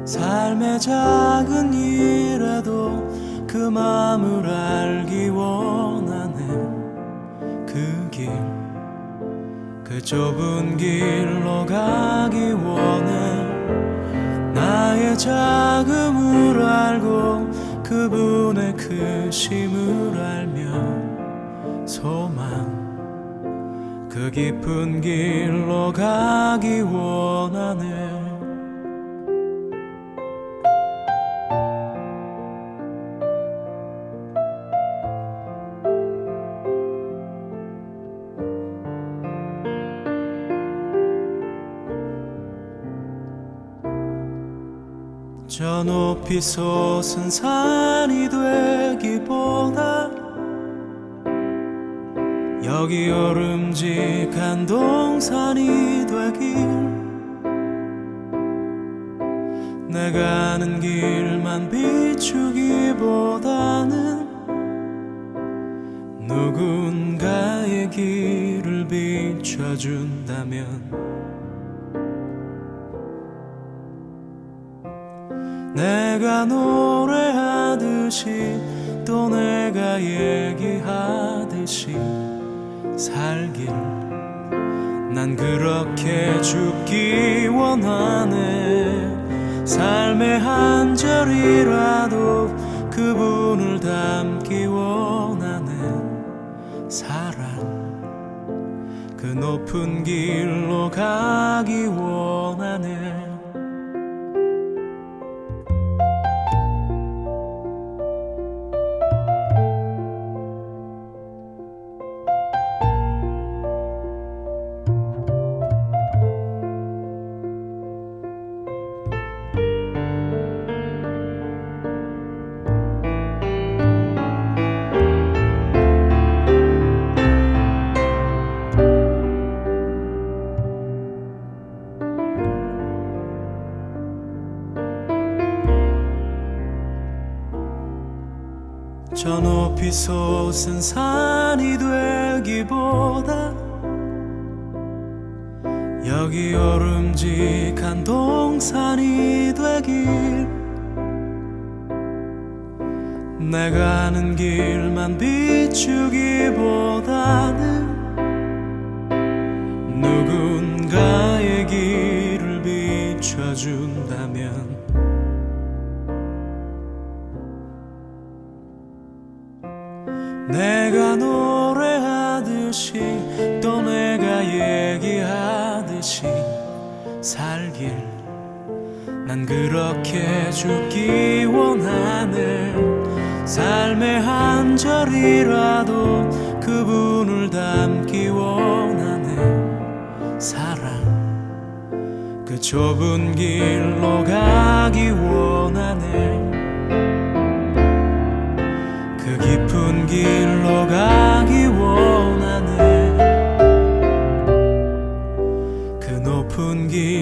삶의 작은 일에도 그 마음을 알기 원하네. 그 길, 그 좁은 길로 가기 원해. 나의 작음을 알고 그분의 크심을 알며 소망, 그 깊은 길로 가기 원하네. 저 높이 솟은 산이 되기보다 여기 오름직한 동산이 되길. 내가 아는 길만 비추기보다는 누군가의 길을 비춰준다면 내가 노래하듯이 또 내가 얘기하듯이 살길 난 그렇게 죽기 원하네. 삶의 한 절이라도 그분을 닮기 원하는 사랑 그 높은 길로 가기 원하네. 저 높이 솟은 산이 되기보다 여기 오름직한 동산이 되길 내가 아는 길만 비추기보다는 누군가의 길을 비춰준다면 내가 노래하듯이 또 내가 얘기하듯이 살길 난 그렇게 죽기 원하네. 삶의 한 절이라도 그분을 닮기 원하네. 사랑 그 좁은 길로 가기 원하네. 그 깊은 길로 가기 원하네. 그 높은 길